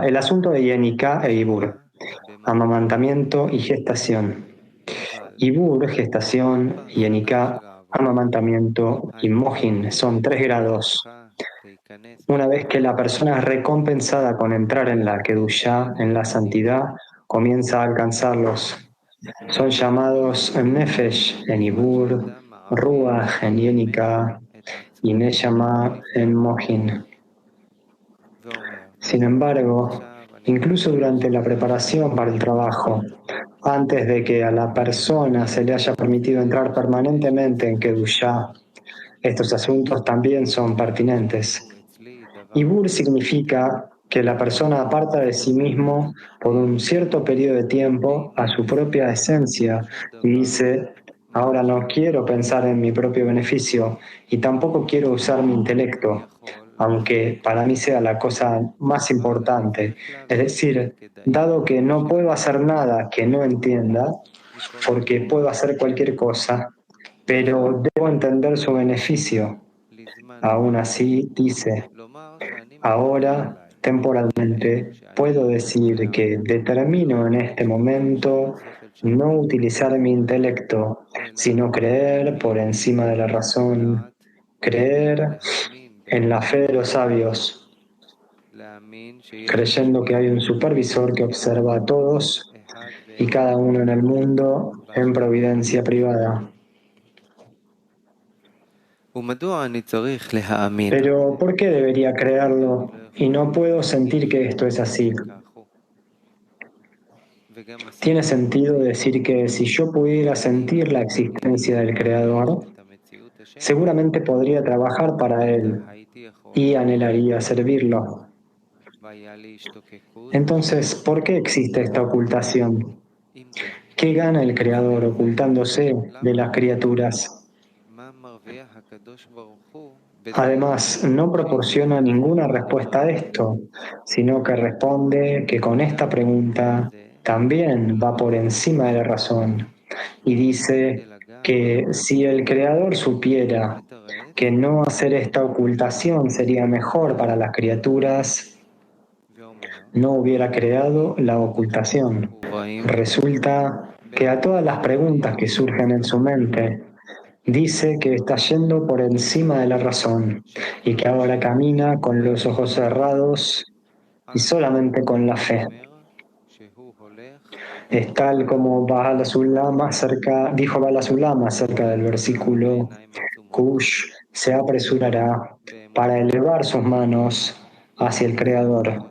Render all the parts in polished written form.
El asunto de Yenika e Ibur, amamantamiento y gestación. Ibur, gestación, Yenika, amamantamiento y Mohin son 3 grados. Una vez que la persona es recompensada con entrar en la Kedushá, en la santidad, comienza a alcanzarlos. Son llamados Nefesh en Ibur, Ruach en Yenika y Neshama en Mohin. Sin embargo, incluso durante la preparación para el trabajo, antes de que a la persona se le haya permitido entrar permanentemente en Kedushá, estos asuntos también son pertinentes. Ibur significa que la persona aparta de sí mismo por un cierto periodo de tiempo a su propia esencia y dice, ahora no quiero pensar en mi propio beneficio y tampoco quiero usar mi intelecto, aunque para mí sea la cosa más importante. Es decir, dado que no puedo hacer nada que no entienda, porque puedo hacer cualquier cosa, pero debo entender su beneficio. Aún así, dice, ahora, temporalmente, puedo decir que determino en este momento no utilizar mi intelecto, sino creer por encima de la razón, creer en la fe de los sabios, creyendo que hay un supervisor que observa a todos y cada uno en el mundo en providencia privada. Pero ¿por qué debería creerlo y no puedo sentir que esto es así? Tiene sentido decir que si yo pudiera sentir la existencia del Creador, seguramente podría trabajar para Él y anhelaría servirlo. Entonces, ¿por qué existe esta ocultación? ¿Qué gana el Creador ocultándose de las criaturas? Además, no proporciona ninguna respuesta a esto, sino que responde que con esta pregunta también va por encima de la razón y dice que si el Creador supiera que no hacer esta ocultación sería mejor para las criaturas, no hubiera creado la ocultación. Resulta que a todas las preguntas que surgen en su mente, dice que está yendo por encima de la razón y que ahora camina con los ojos cerrados y solamente con la fe. Es tal como dijo Bala Sulama acerca del versículo, Kush se apresurará para elevar sus manos hacia el Creador.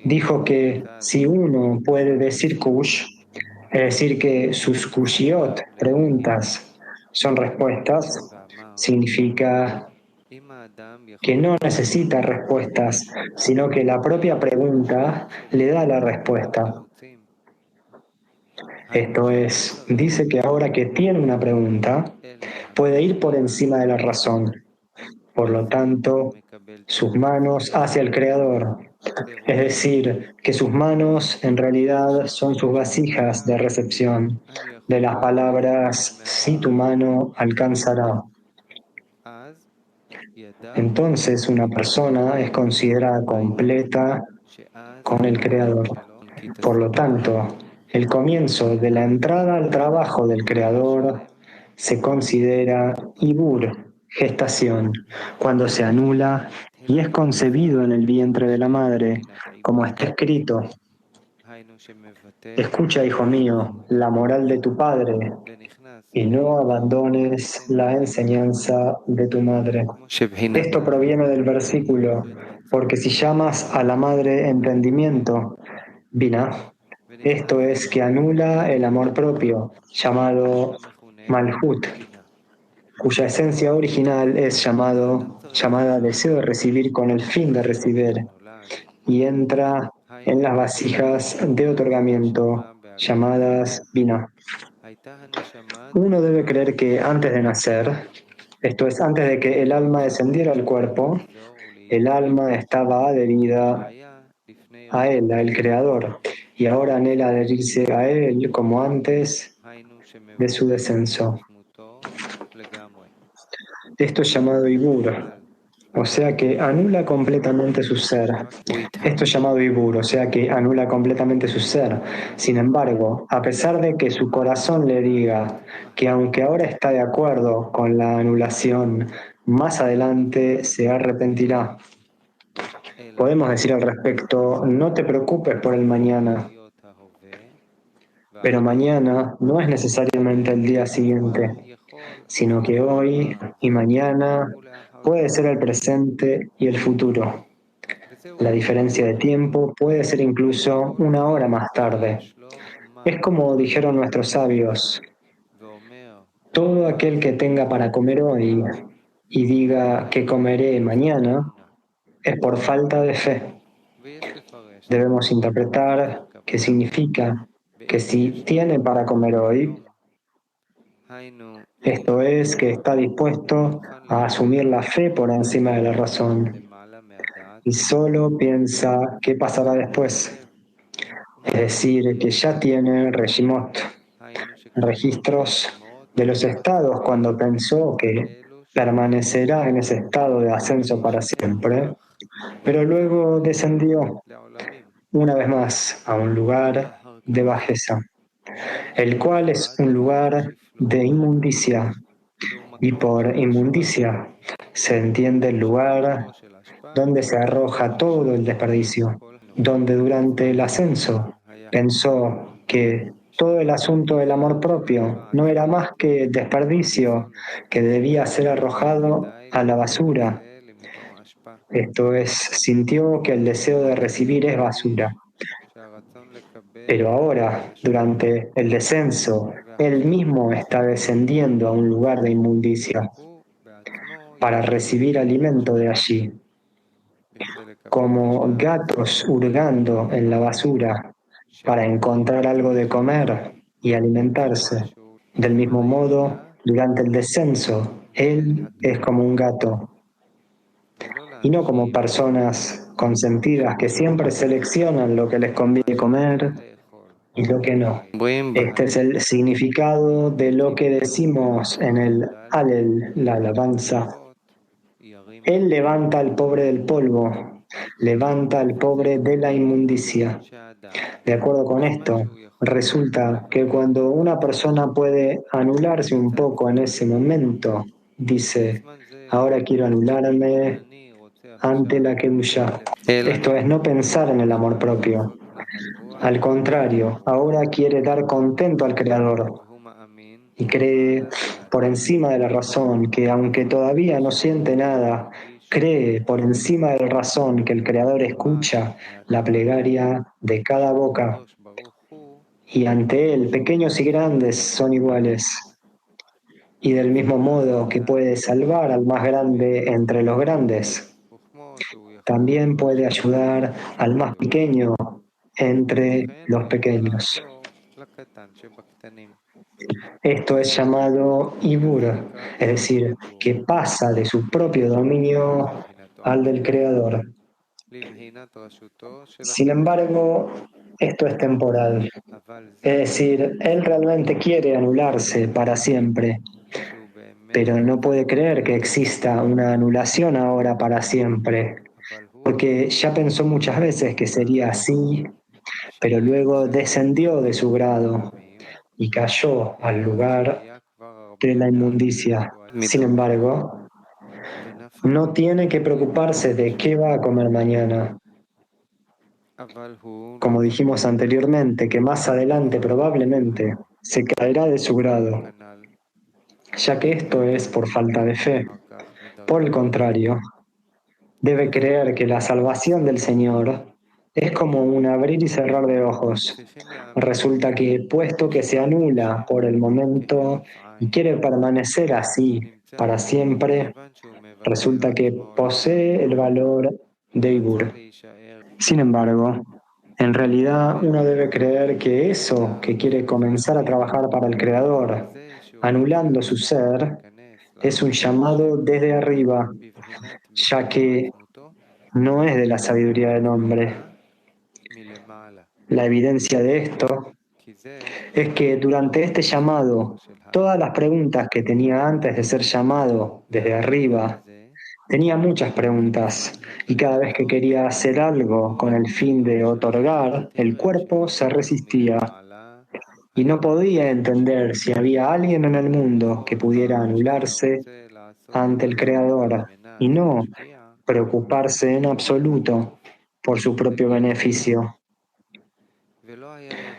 Dijo que si uno puede decir Kush, es decir, que sus Kushiot, preguntas, son respuestas, significa que no necesita respuestas, sino que la propia pregunta le da la respuesta. Esto es, dice que ahora que tiene una pregunta, puede ir por encima de la razón. Por lo tanto, sus manos hacia el Creador. Es decir, que sus manos en realidad son sus vasijas de recepción de las palabras, si tu mano alcanzará. Entonces una persona es considerada completa con el Creador. Por lo tanto, el comienzo de la entrada al trabajo del Creador se considera Ibur, gestación, cuando se anula y es concebido en el vientre de la madre, como está escrito. Escucha, hijo mío, la moral de tu padre y no abandones la enseñanza de tu madre. Esto proviene del versículo, porque si llamas a la madre entendimiento, Binah, esto es que anula el amor propio, llamado Malhut, cuya esencia original es llamada deseo de recibir con el fin de recibir, y entra en las vasijas de otorgamiento llamadas Binah. Uno debe creer que antes de nacer, esto es, antes de que el alma descendiera al cuerpo, el alma estaba adherida a él, a el Creador, y ahora anhela adherirse a él como antes de su descenso. Esto es llamado Ibur. o sea que anula completamente su ser. Esto es llamado Ibur, o sea que anula completamente su ser. Sin embargo, a pesar de que su corazón le diga que aunque ahora está de acuerdo con la anulación, más adelante se arrepentirá. Podemos decir al respecto, no te preocupes por el mañana, pero mañana no es necesariamente el día siguiente, sino que hoy y mañana puede ser el presente y el futuro. La diferencia de tiempo puede ser incluso una hora más tarde. Es como dijeron nuestros sabios, todo aquel que tenga para comer hoy y diga que comeré mañana es por falta de fe. Debemos interpretar qué significa que si tiene para comer hoy, esto es que está dispuesto a asumir la fe por encima de la razón y solo piensa qué pasará después. Es decir, que ya tiene Regimot, registros de los estados cuando pensó que permanecerá en ese estado de ascenso para siempre, pero luego descendió una vez más a un lugar de bajeza, el cual es un lugar de inmundicia, y por inmundicia se entiende el lugar donde se arroja todo el desperdicio, donde durante el ascenso pensó que todo el asunto del amor propio no era más que desperdicio que debía ser arrojado a la basura. Esto es, sintió que el deseo de recibir es basura. Pero ahora, durante el descenso, él mismo está descendiendo a un lugar de inmundicia para recibir alimento de allí, como gatos hurgando en la basura para encontrar algo de comer y alimentarse. Del mismo modo, durante el descenso, él es como un gato y no como personas consentidas que siempre seleccionan lo que les conviene comer y lo que no. Este es el significado de lo que decimos en el Alel, la alabanza. Él levanta al pobre del polvo, levanta al pobre de la inmundicia. De acuerdo con esto, resulta que cuando una persona puede anularse un poco en ese momento, dice, ahora quiero anularme ante la Kedusha. Esto es no pensar en el amor propio. Al contrario, ahora quiere dar contento al Creador y cree por encima de la razón que aunque todavía no siente nada, cree por encima de la razón que el Creador escucha la plegaria de cada boca y ante Él pequeños y grandes son iguales. Y del mismo modo que puede salvar al más grande entre los grandes, también puede ayudar al más pequeño entre los pequeños. Esto es llamado Ibur, es decir, que pasa de su propio dominio al del Creador. Sin embargo, esto es temporal, es decir, él realmente quiere anularse para siempre, pero no puede creer que exista una anulación ahora para siempre, porque ya pensó muchas veces que sería así, pero luego descendió de su grado y cayó al lugar de la inmundicia. Sin embargo, no tiene que preocuparse de qué va a comer mañana. Como dijimos anteriormente, que más adelante probablemente se caerá de su grado, ya que esto es por falta de fe. Por el contrario, debe creer que la salvación del Señor es como un abrir y cerrar de ojos. Resulta que, puesto que se anula por el momento y quiere permanecer así para siempre, resulta que posee el valor de Ibur. Sin embargo, en realidad uno debe creer que eso que quiere comenzar a trabajar para el Creador, anulando su ser, es un llamado desde arriba, ya que no es de la sabiduría del hombre. La evidencia de esto es que durante este llamado, todas las preguntas que tenía antes de ser llamado desde arriba Tenía muchas preguntas y cada vez que quería hacer algo con el fin de otorgar, el cuerpo se resistía y no podía entender si había alguien en el mundo que pudiera anularse ante el Creador y no preocuparse en absoluto por su propio beneficio.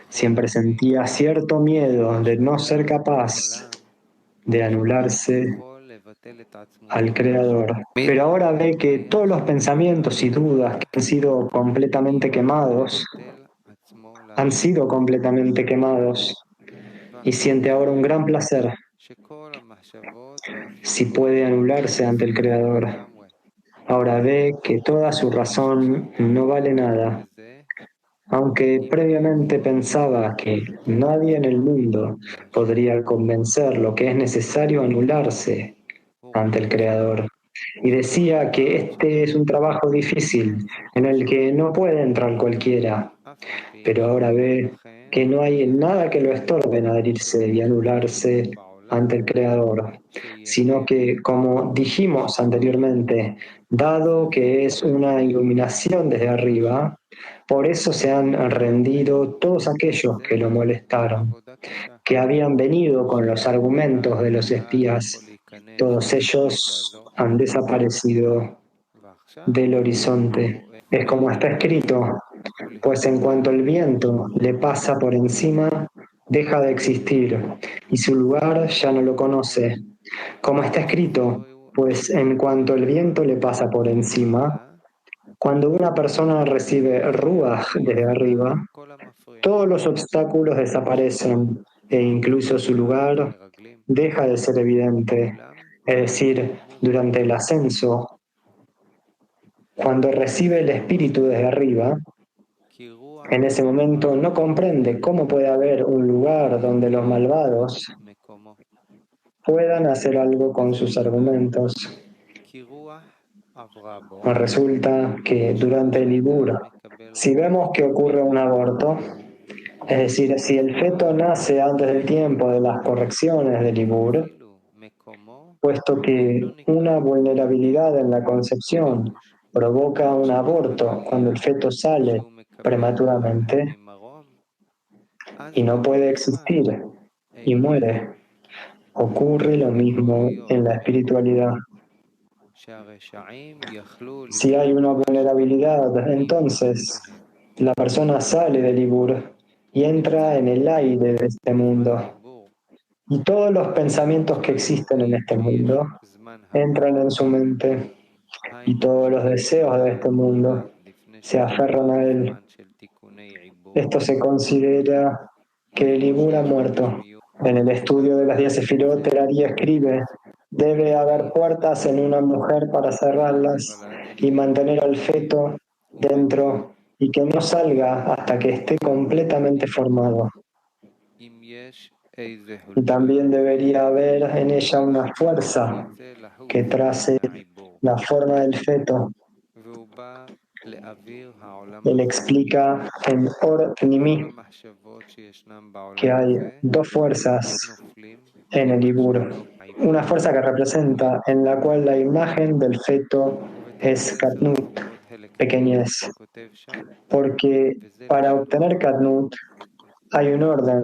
Siempre sentía cierto miedo de no ser capaz de anularse al Creador. Pero ahora ve que todos los pensamientos y dudas que han sido completamente quemados y siente ahora un gran placer si puede anularse ante el Creador. Ahora ve que toda su razón no vale nada, aunque previamente pensaba que nadie en el mundo podría convencerlo que es necesario anularse ante el Creador. Y decía que este es un trabajo difícil en el que no puede entrar cualquiera, pero ahora ve que no hay nada que lo estorbe en adherirse y anularse ante el Creador, sino que, como dijimos anteriormente, dado que es una iluminación desde arriba, por eso se han rendido todos aquellos que lo molestaron, que habían venido con los argumentos de los espías. Todos ellos han desaparecido del horizonte. Es como está escrito, pues en cuanto el viento le pasa por encima, deja de existir y su lugar ya no lo conoce. Como está escrito, pues en cuanto el viento le pasa por encima, cuando una persona recibe ruaj desde arriba, todos los obstáculos desaparecen e incluso su lugar deja de ser evidente. Es decir, durante el ascenso, cuando recibe el espíritu desde arriba, en ese momento no comprende cómo puede haber un lugar donde los malvados puedan hacer algo con sus argumentos. Resulta que durante el Ibur, si vemos que ocurre un aborto, es decir, si el feto nace antes del tiempo de las correcciones del Ibur, puesto que una vulnerabilidad en la concepción provoca un aborto cuando el feto sale prematuramente y no puede existir y muere, ocurre lo mismo en la espiritualidad. Si hay una vulnerabilidad, entonces la persona sale del Ibur y entra en el aire de este mundo. Y todos los pensamientos que existen en este mundo entran en su mente y todos los deseos de este mundo se aferran a él. Esto se considera que el Ibur ha muerto. En el estudio de las 10 sefirot, el Ari escribe: debe haber puertas en una mujer para cerrarlas y mantener al feto dentro y que no salga hasta que esté completamente formado. Y también debería haber en ella una fuerza que trace la forma del feto. Él explica en Or Pnimi que hay dos fuerzas en el Ibur. Una fuerza que representa en la cual la imagen del feto es Katnut, pequeñez. Porque para obtener Katnut hay un orden,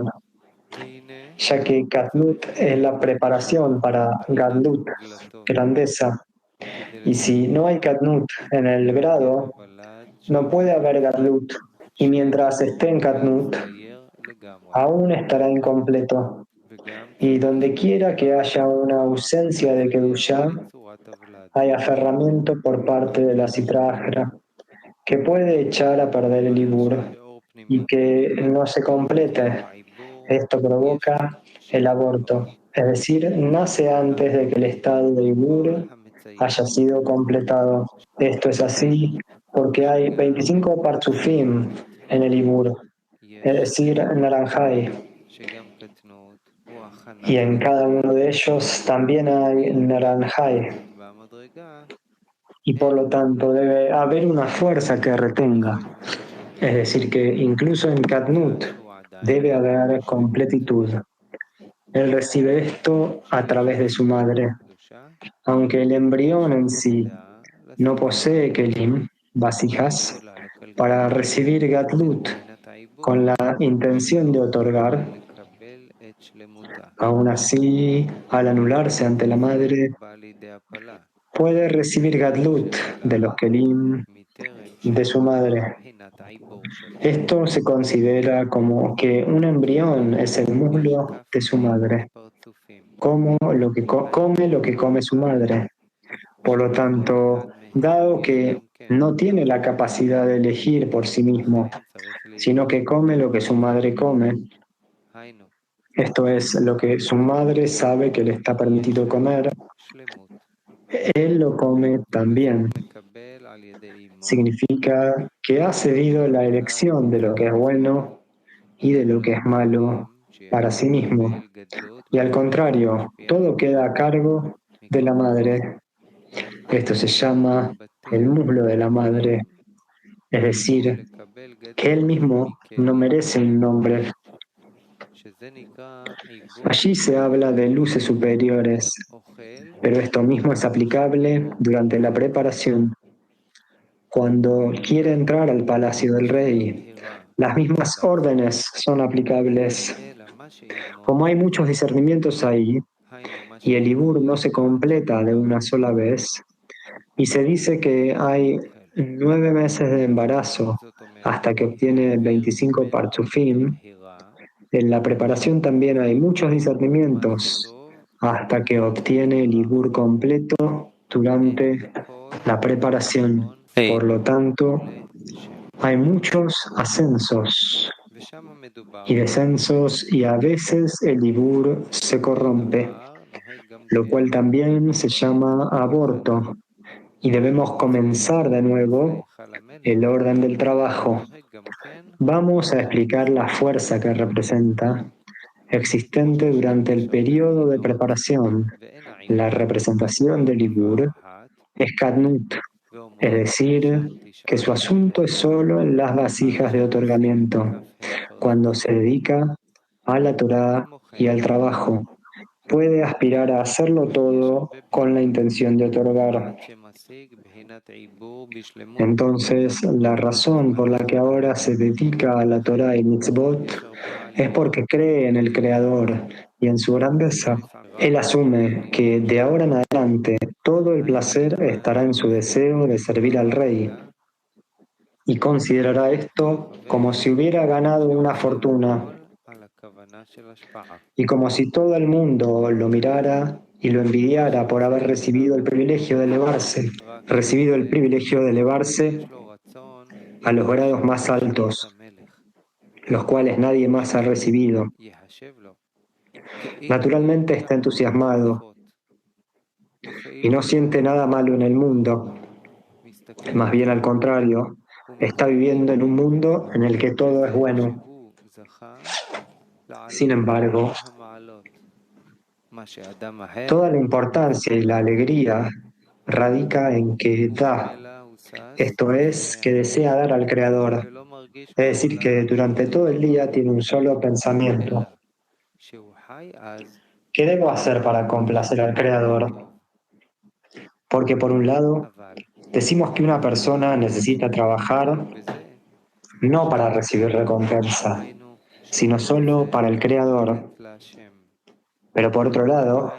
ya que Katnut es la preparación para Gadlut, grandeza. Y si no hay Katnut en el grado, no puede haber Gadlut. Y mientras esté en Katnut, aún estará incompleto. Y donde quiera que haya una ausencia de Kedushá, hay aferramiento por parte de la Sitra, que puede echar a perder el Ibur y que no se complete. Esto provoca el aborto, es decir, nace antes de que el estado de Ibur haya sido completado. Esto es así porque hay 25 partzufim en el Ibur, es decir, naranjai, y en cada uno de ellos también hay naranjai, y por lo tanto debe haber una fuerza que retenga. Es decir, que incluso en Katnut debe haber completitud. Él recibe esto a través de su madre. Aunque el embrión en sí no posee kelim, vasijas, para recibir Gatlut con la intención de otorgar, aún así, al anularse ante la madre, puede recibir Gatlut de los kelim de su madre. Esto se considera como que un embrión es el muslo de su madre, come lo que come su madre. Por lo tanto, dado que no tiene la capacidad de elegir por sí mismo, sino que come lo que su madre come, esto es lo que su madre sabe que le está permitido comer, él lo come también. Significa que ha cedido la elección de lo que es bueno y de lo que es malo para sí mismo. Y al contrario, todo queda a cargo de la madre. Esto se llama el muslo de la madre, es decir, que él mismo no merece un nombre. Allí se habla de luces superiores, pero esto mismo es aplicable durante la preparación. Cuando quiere entrar al palacio del rey, las mismas órdenes son aplicables. Como hay muchos discernimientos ahí, y el ibur no se completa de una sola vez, y se dice que hay 9 meses de embarazo hasta que obtiene 25 partzufim, en la preparación también hay muchos discernimientos hasta que obtiene el ibur completo durante la preparación. Por lo tanto, hay muchos ascensos y descensos y a veces el ibur se corrompe, lo cual también se llama aborto, y debemos comenzar de nuevo el orden del trabajo. Vamos a explicar la fuerza que representa, existente durante el periodo de preparación. La representación del ibur es kadnut, es decir, que su asunto es solo en las vasijas de otorgamiento, cuando se dedica a la Torá y al trabajo. Puede aspirar a hacerlo todo con la intención de otorgar. Entonces, la razón por la que ahora se dedica a la Torá y mitzvot es porque cree en el Creador y en su grandeza. Él asume que de ahora en adelante todo el placer estará en su deseo de servir al Rey y considerará esto como si hubiera ganado una fortuna y como si todo el mundo lo mirara y lo envidiara por haber recibido el privilegio de elevarse, a los grados más altos, los cuales nadie más ha recibido. Naturalmente está entusiasmado y no siente nada malo en el mundo. Más bien al contrario, está viviendo en un mundo en el que todo es bueno. Sin embargo, toda la importancia y la alegría radica en que da, esto es, que desea dar al Creador. Es decir, que durante todo el día tiene un solo pensamiento. ¿Qué debo hacer para complacer al Creador? Porque por un lado, decimos que una persona necesita trabajar no para recibir recompensa, sino solo para el Creador. Pero por otro lado,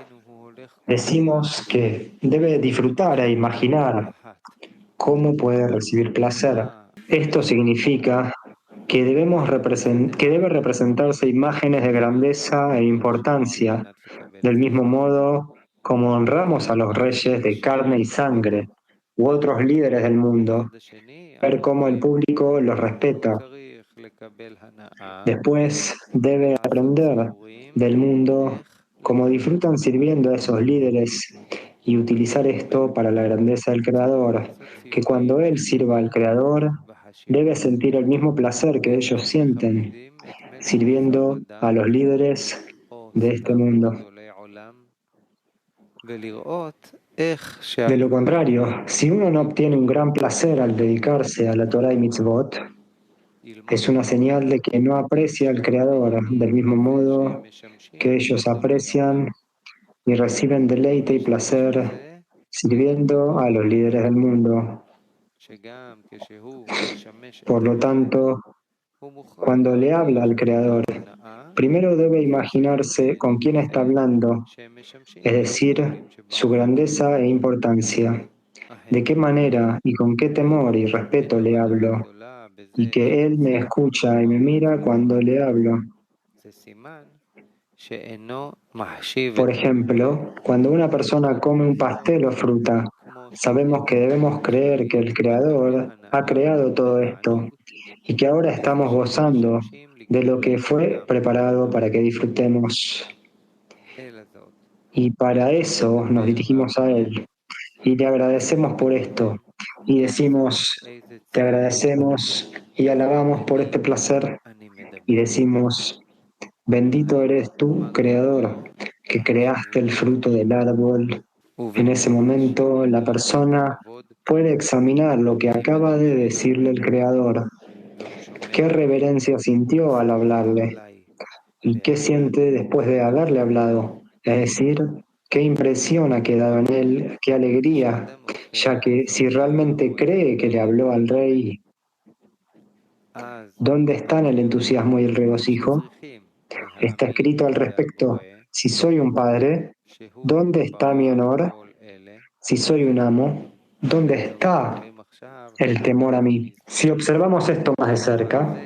decimos que debe disfrutar e imaginar cómo puede recibir placer. Esto significa que debe representarse imágenes de grandeza e importancia, del mismo modo como honramos a los reyes de carne y sangre u otros líderes del mundo, ver cómo el público los respeta. Después debe aprender del mundo cómo disfrutan sirviendo a esos líderes y utilizar esto para la grandeza del Creador, que cuando él sirva al Creador, debe sentir el mismo placer que ellos sienten, sirviendo a los líderes de este mundo. De lo contrario, si uno no obtiene un gran placer al dedicarse a la Torah y mitzvot, es una señal de que no aprecia al Creador del mismo modo que ellos aprecian y reciben deleite y placer sirviendo a los líderes del mundo. Por lo tanto, cuando le habla al Creador, primero debe imaginarse con quién está hablando, es decir, su grandeza e importancia, de qué manera y con qué temor y respeto le hablo, y que Él me escucha y me mira cuando le hablo. Por ejemplo, cuando una persona come un pastel o fruta, sabemos que debemos creer que el Creador ha creado todo esto y que ahora estamos gozando de lo que fue preparado para que disfrutemos. Y para eso nos dirigimos a Él y le agradecemos por esto y decimos, te agradecemos y alabamos por este placer y decimos, bendito eres tú, Creador, que creaste el fruto del árbol. En ese momento la persona puede examinar lo que acaba de decirle el Creador, qué reverencia sintió al hablarle y qué siente después de haberle hablado, es decir, qué impresión ha quedado en él, qué alegría, ya que si realmente cree que le habló al rey, ¿dónde están el entusiasmo y el regocijo? Está escrito al respecto, si soy un padre, ¿dónde está mi honor? Si soy un amo, ¿dónde está el temor a mí? Si observamos esto más de cerca,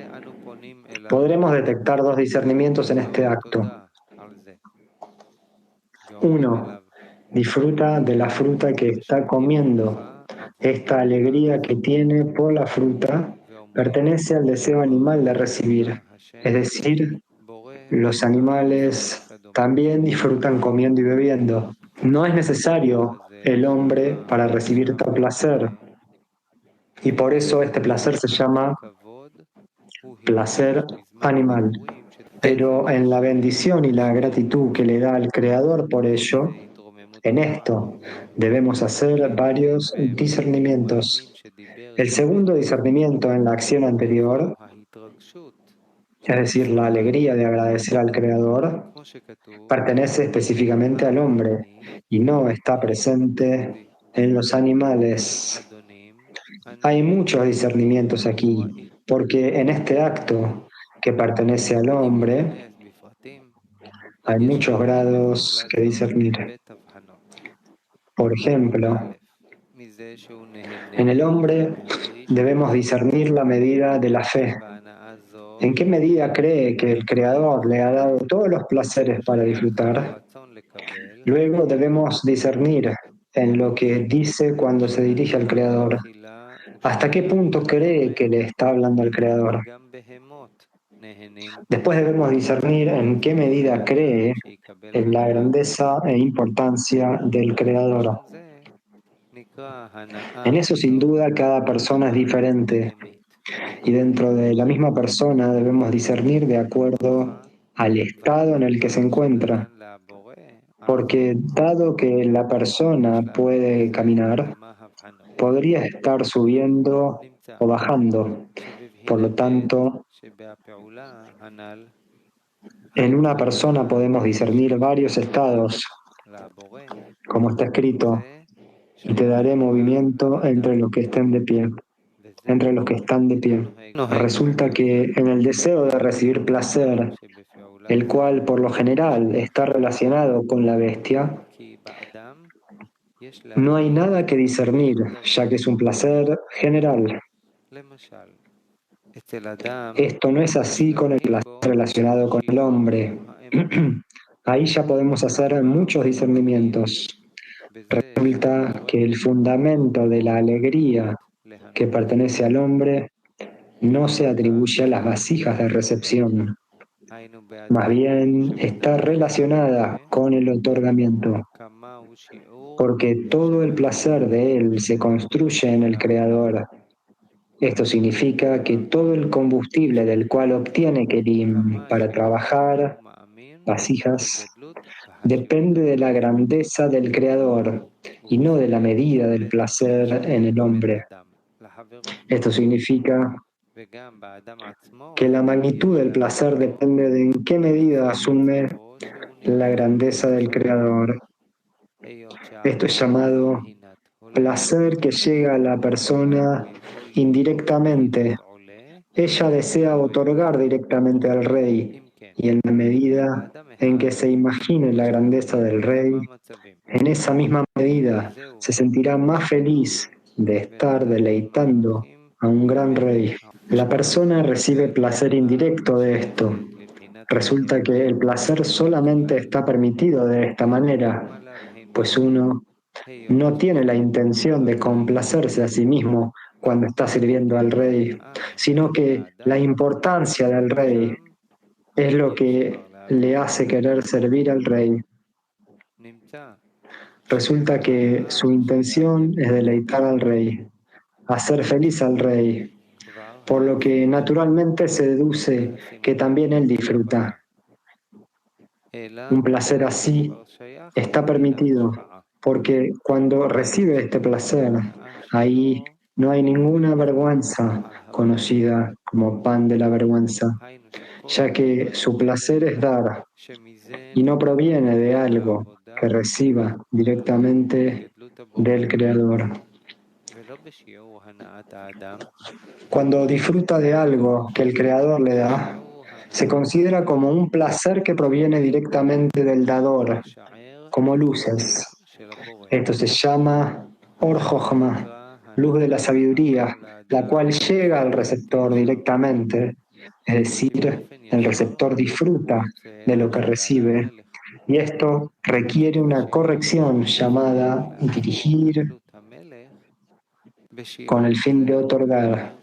podremos detectar dos discernimientos en este acto. Uno, disfruta de la fruta que está comiendo. Esta alegría que tiene por la fruta pertenece al deseo animal de recibir, es decir, los animales también disfrutan comiendo y bebiendo. No es necesario el hombre para recibir tal placer, y por eso este placer se llama placer animal. Pero en la bendición y la gratitud que le da al Creador por ello, en esto debemos hacer varios discernimientos. El segundo discernimiento en la acción anterior, es decir, la alegría de agradecer al Creador, pertenece específicamente al hombre y no está presente en los animales. Hay muchos discernimientos aquí, porque en este acto que pertenece al hombre hay muchos grados que discernir. Por ejemplo, en el hombre debemos discernir la medida de la fe. ¿En qué medida cree que el Creador le ha dado todos los placeres para disfrutar? Luego debemos discernir en lo que dice cuando se dirige al Creador. ¿Hasta qué punto cree que le está hablando al Creador? Después debemos discernir en qué medida cree en la grandeza e importancia del Creador. En eso sin duda cada persona es diferente y dentro de la misma persona debemos discernir de acuerdo al estado en el que se encuentra. Porque dado que la persona puede caminar, podría estar subiendo o bajando. Por lo tanto, en una persona podemos discernir varios estados, como está escrito, y te daré movimiento entre los que estén de pie, entre los que están de pie. Resulta que en el deseo de recibir placer, el cual por lo general está relacionado con la bestia, no hay nada que discernir, ya que es un placer general. Esto no es así con el placer relacionado con el hombre. Ahí ya podemos hacer muchos discernimientos. Resulta que el fundamento de la alegría que pertenece al hombre no se atribuye a las vasijas de recepción, más bien está relacionada con el otorgamiento, porque todo el placer de él se construye en el Creador. Esto significa que todo el combustible del cual obtiene Kelim para trabajar, vasijas, depende de la grandeza del Creador y no de la medida del placer en el hombre. Esto significa que la magnitud del placer depende de en qué medida asume la grandeza del Creador. Esto es llamado placer que llega a la persona indirectamente. Ella desea otorgar directamente al rey, y en la medida en que se imagine la grandeza del rey, en esa misma medida se sentirá más feliz de estar deleitando a un gran rey. La persona recibe placer indirecto de esto. Resulta que el placer solamente está permitido de esta manera, pues uno no tiene la intención de complacerse a sí mismo cuando está sirviendo al rey, sino que la importancia del rey es lo que le hace querer servir al rey. Resulta que su intención es deleitar al rey, hacer feliz al rey, por lo que naturalmente se deduce que también él disfruta. Un placer así está permitido, porque cuando recibe este placer, ahí no hay ninguna vergüenza conocida como pan de la vergüenza, ya que su placer es dar y no proviene de algo que reciba directamente del Creador. Cuando disfruta de algo que el Creador le da, se considera como un placer que proviene directamente del dador, como luces. Esto se llama Or Jochma, luz de la sabiduría, la cual llega al receptor directamente, es decir, el receptor disfruta de lo que recibe, y esto requiere una corrección llamada dirigir con el fin de otorgar.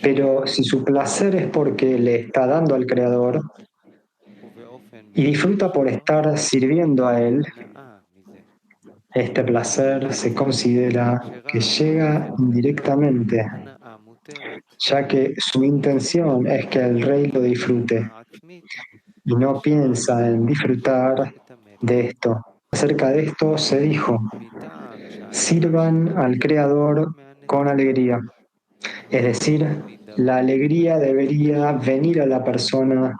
Pero si su placer es porque le está dando al Creador y disfruta por estar sirviendo a Él, este placer se considera que llega indirectamente, ya que su intención es que el rey lo disfrute y no piensa en disfrutar de esto. Acerca de esto se dijo: sirvan al Creador con alegría. Es decir, la alegría debería venir a la persona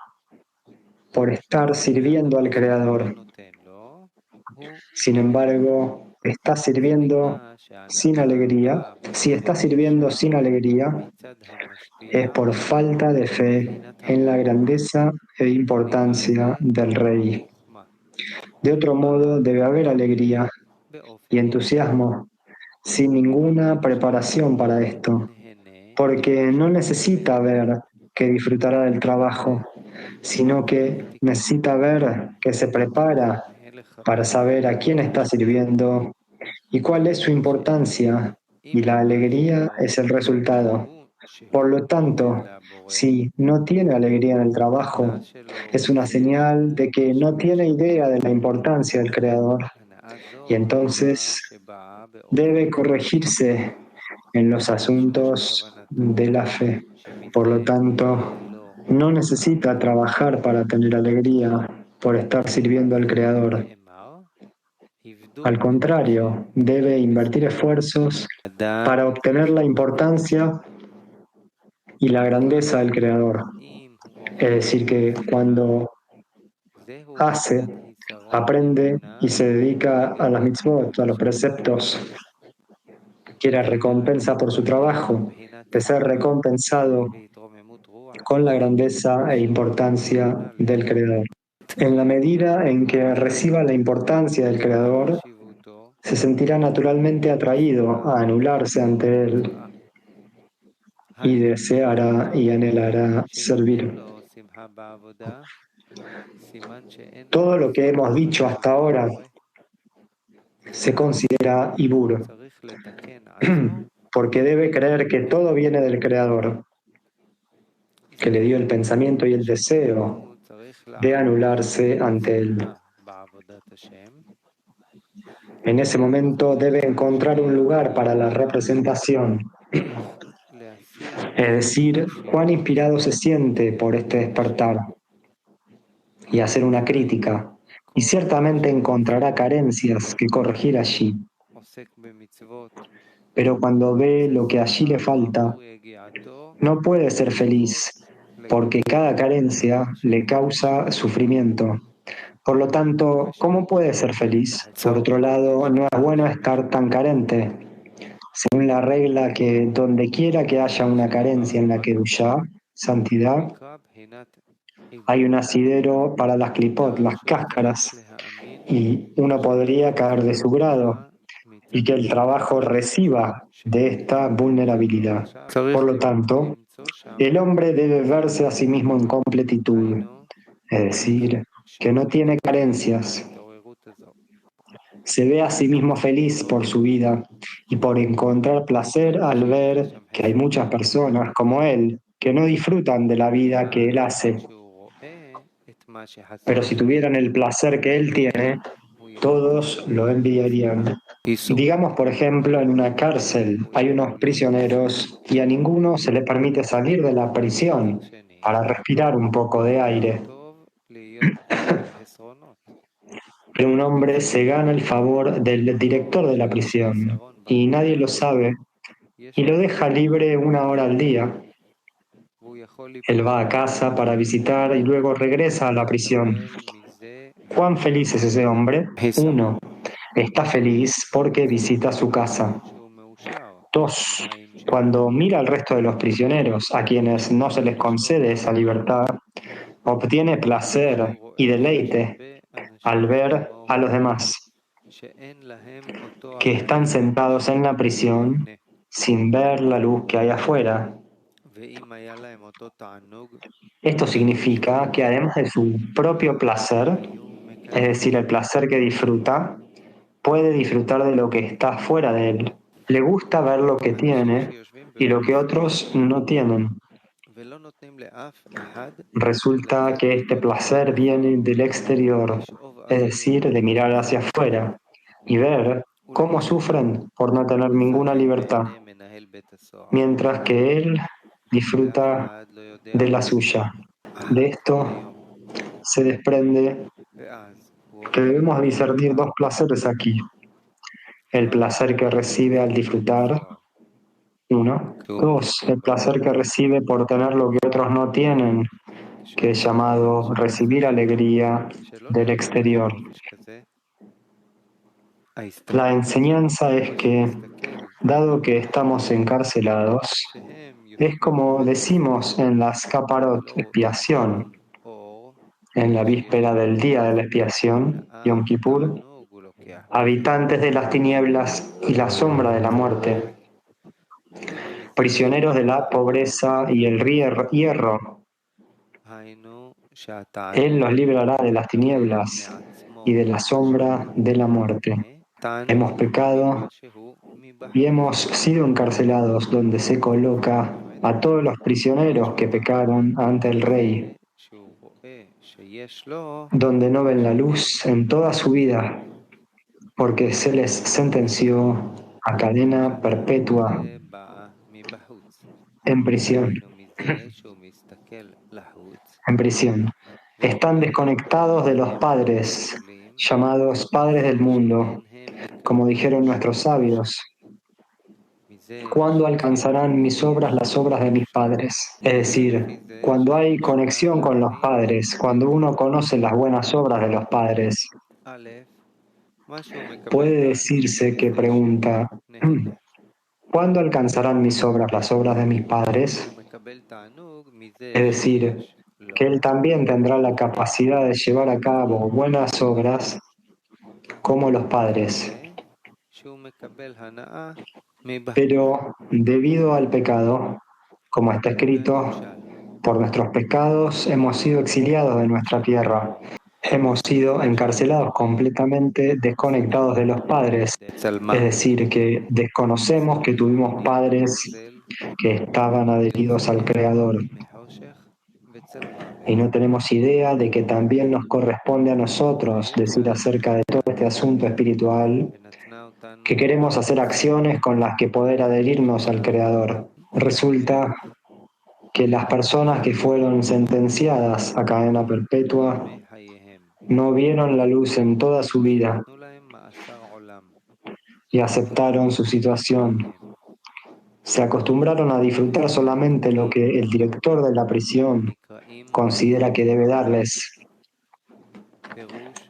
por estar sirviendo al Creador. Sin embargo, está sirviendo sin alegría. Si está sirviendo sin alegría, es por falta de fe en la grandeza e importancia del Rey. De otro modo, debe haber alegría y entusiasmo, sin ninguna preparación para esto, porque no necesita ver que disfrutará del trabajo, sino que necesita ver que se prepara para saber a quién está sirviendo y cuál es su importancia, y la alegría es el resultado. Por lo tanto, si no tiene alegría en el trabajo, es una señal de que no tiene idea de la importancia del Creador, y entonces debe corregirse en los asuntos de la fe. Por lo tanto, no necesita trabajar para tener alegría por estar sirviendo al Creador. Al contrario, debe invertir esfuerzos para obtener la importancia y la grandeza del Creador. Es decir, que cuando hace, aprende y se dedica a las mitzvot, a los preceptos, quiere recompensa por su trabajo, de ser recompensado con la grandeza e importancia del Creador. En la medida en que reciba la importancia del Creador, se sentirá naturalmente atraído a anularse ante Él y deseará y anhelará servir. Todo lo que hemos dicho hasta ahora se considera ibur, porque debe creer que todo viene del Creador, que le dio el pensamiento y el deseo de anularse ante Él. En ese momento debe encontrar un lugar para la representación, es decir, cuán inspirado se siente por este despertar, y hacer una crítica, y ciertamente encontrará carencias que corregir allí. Pero cuando ve lo que allí le falta, no puede ser feliz, porque cada carencia le causa sufrimiento, Por lo tanto, ¿cómo puede ser feliz? Por otro lado, no es bueno estar tan carente. Según la regla que donde quiera que haya una carencia en la Kedushá, santidad, hay un asidero para las clipot, las cáscaras, y uno podría caer de su grado y que el trabajo reciba de esta vulnerabilidad. Por lo tanto, el hombre debe verse a sí mismo en completitud, es decir, que no tiene carencias. Se ve a sí mismo feliz por su vida y por encontrar placer al ver que hay muchas personas como él que no disfrutan de la vida que él hace. Pero si tuvieran el placer que él tiene, todos lo envidiarían. Digamos, por ejemplo, en una cárcel hay unos prisioneros y a ninguno se le permite salir de la prisión para respirar un poco de aire. Pero un hombre se gana el favor del director de la prisión y nadie lo sabe y lo deja libre 1 hora al día. Él va a casa para visitar y luego regresa a la prisión. ¿Cuán feliz es ese hombre? 1. Está feliz porque visita su casa. 2. Cuando mira al resto de los prisioneros, a quienes no se les concede esa libertad, obtiene placer y deleite al ver a los demás que están sentados en la prisión sin ver la luz que hay afuera. Esto significa que además de su propio placer, es decir, el placer que disfruta, puede disfrutar de lo que está fuera de él. Le gusta ver lo que tiene y lo que otros no tienen. Resulta que este placer viene del exterior, es decir, de mirar hacia afuera y ver cómo sufren por no tener ninguna libertad, mientras que él disfruta de la suya. De esto se desprende que debemos discernir 2 placeres aquí. El placer que recibe al disfrutar, 1. 2. El placer que recibe por tener lo que otros no tienen, que es llamado recibir alegría del exterior. La enseñanza es que, dado que estamos encarcelados, es como decimos en la Skaparot, expiación, en la víspera del día de la expiación, Yom Kippur, habitantes de las tinieblas y la sombra de la muerte, prisioneros de la pobreza y el hierro. Él los librará de las tinieblas y de la sombra de la muerte. Hemos pecado y hemos sido encarcelados donde se coloca a todos los prisioneros que pecaron ante el Rey, donde no ven la luz en toda su vida, porque se les sentenció a cadena perpetua en prisión. En prisión. Están desconectados de los padres, llamados padres del mundo, como dijeron nuestros sabios. ¿Cuándo alcanzarán mis obras las obras de mis padres? Es decir, cuando hay conexión con los padres, cuando uno conoce las buenas obras de los padres, puede decirse que pregunta, ¿cuándo alcanzarán mis obras las obras de mis padres? Es decir, que él también tendrá la capacidad de llevar a cabo buenas obras como los padres. Pero debido al pecado, como está escrito, por nuestros pecados hemos sido exiliados de nuestra tierra. Hemos sido encarcelados completamente desconectados de los padres. Es decir, que desconocemos que tuvimos padres que estaban adheridos al Creador. Y no tenemos idea de que también nos corresponde a nosotros decir acerca de todo este asunto espiritual que queremos hacer acciones con las que poder adherirnos al Creador. Resulta que las personas que fueron sentenciadas a cadena perpetua no vieron la luz en toda su vida y aceptaron su situación. Se acostumbraron a disfrutar solamente lo que el director de la prisión considera que debe darles.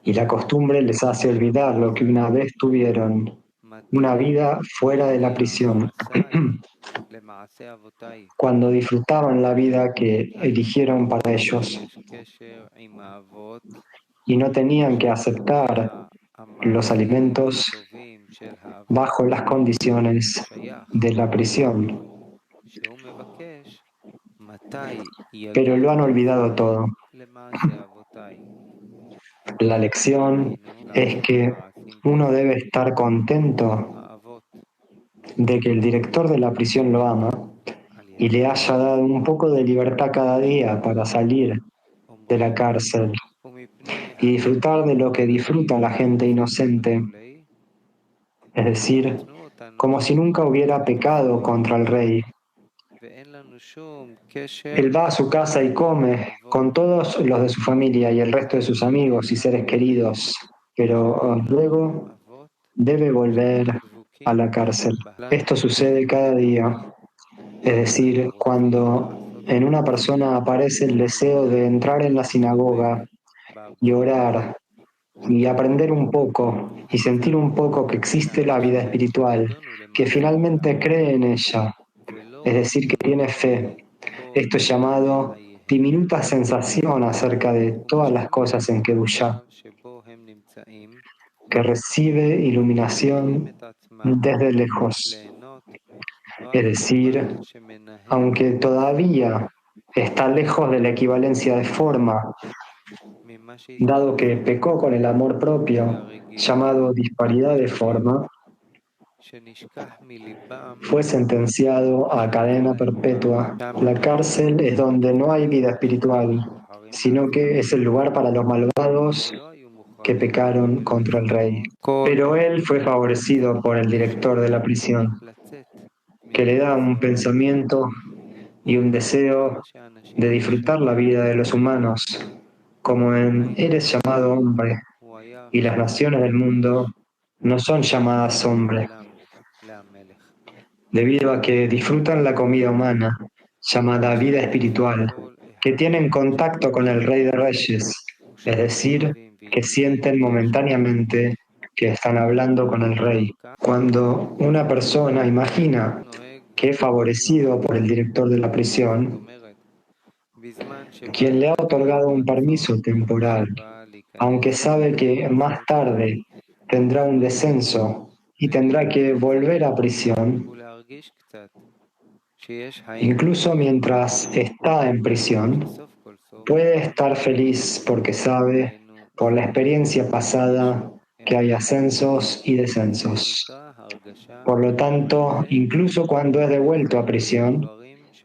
y la costumbre les hace olvidar lo que una vez tuvieron, una vida fuera de la prisión, cuando disfrutaban la vida que eligieron para ellos y no tenían que aceptar los alimentos bajo las condiciones de la prisión. Pero lo han olvidado todo. La lección es que uno debe estar contento de que el director de la prisión lo ama y le haya dado un poco de libertad cada día para salir de la cárcel y disfrutar de lo que disfruta la gente inocente, es decir, como si nunca hubiera pecado contra el rey. Él va a su casa y come con todos los de su familia y el resto de sus amigos y seres queridos, pero luego debe volver a la cárcel. Esto sucede cada día, es decir, cuando en una persona aparece el deseo de entrar en la sinagoga y orar y aprender un poco y sentir un poco que existe la vida espiritual, que finalmente cree en ella, es decir, que tiene fe. Esto es llamado diminuta sensación acerca de todas las cosas en Kedushá, que recibe iluminación desde lejos. Es decir, aunque todavía está lejos de la equivalencia de forma, dado que pecó con el amor propio, llamado disparidad de forma, fue sentenciado a cadena perpetua. La cárcel es donde no hay vida espiritual, sino que es el lugar para los malvados que pecaron contra el rey. Pero él fue favorecido por el director de la prisión, que le da un pensamiento y un deseo de disfrutar la vida de los humanos, como en eres llamado hombre, y las naciones del mundo no son llamadas hombre, debido a que disfrutan la comida humana, llamada vida espiritual, que tienen contacto con el Rey de Reyes, es decir, que sienten momentáneamente que están hablando con el Rey. Cuando una persona imagina que es favorecido por el director de la prisión, quien le ha otorgado un permiso temporal, aunque sabe que más tarde tendrá un descenso y tendrá que volver a prisión, incluso mientras está en prisión, puede estar feliz porque sabe, por la experiencia pasada, que hay ascensos y descensos. Por lo tanto, incluso cuando es devuelto a prisión,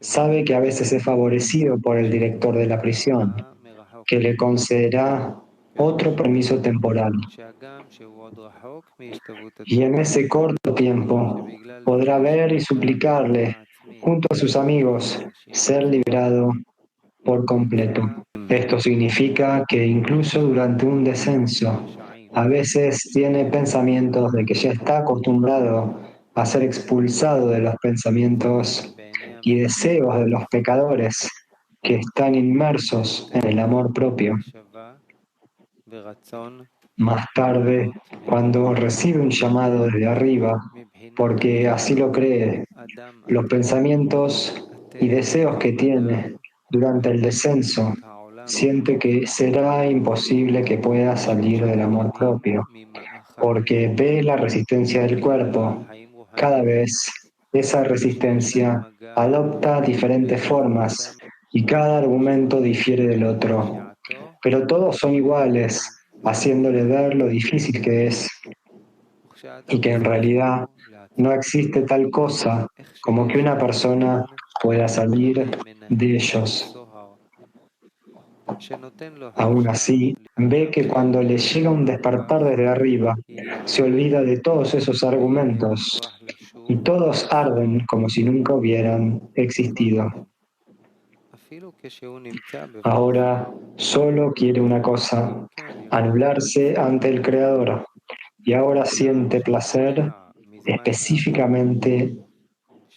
sabe que a veces es favorecido por el director de la prisión, que le concederá otro permiso temporal. Y en ese corto tiempo podrá ver y suplicarle, junto a sus amigos, ser liberado por completo. Esto significa que incluso durante un descenso, a veces tiene pensamientos de que ya está acostumbrado a ser expulsado de los pensamientos y deseos de los pecadores que están inmersos en el amor propio. Más tarde, cuando recibe un llamado desde arriba, porque así lo cree, los pensamientos y deseos que tiene durante el descenso, siente que será imposible que pueda salir del amor propio, porque ve la resistencia del cuerpo. Cada vez esa resistencia adopta diferentes formas y cada argumento difiere del otro, pero todos son iguales, haciéndole ver lo difícil que es y que en realidad no existe tal cosa como que una persona pueda salir de ellos. Aún así, ve que cuando le llega un despertar desde arriba, se olvida de todos esos argumentos y todos arden como si nunca hubieran existido. Ahora solo quiere una cosa, anularse ante el Creador, y ahora siente placer específicamente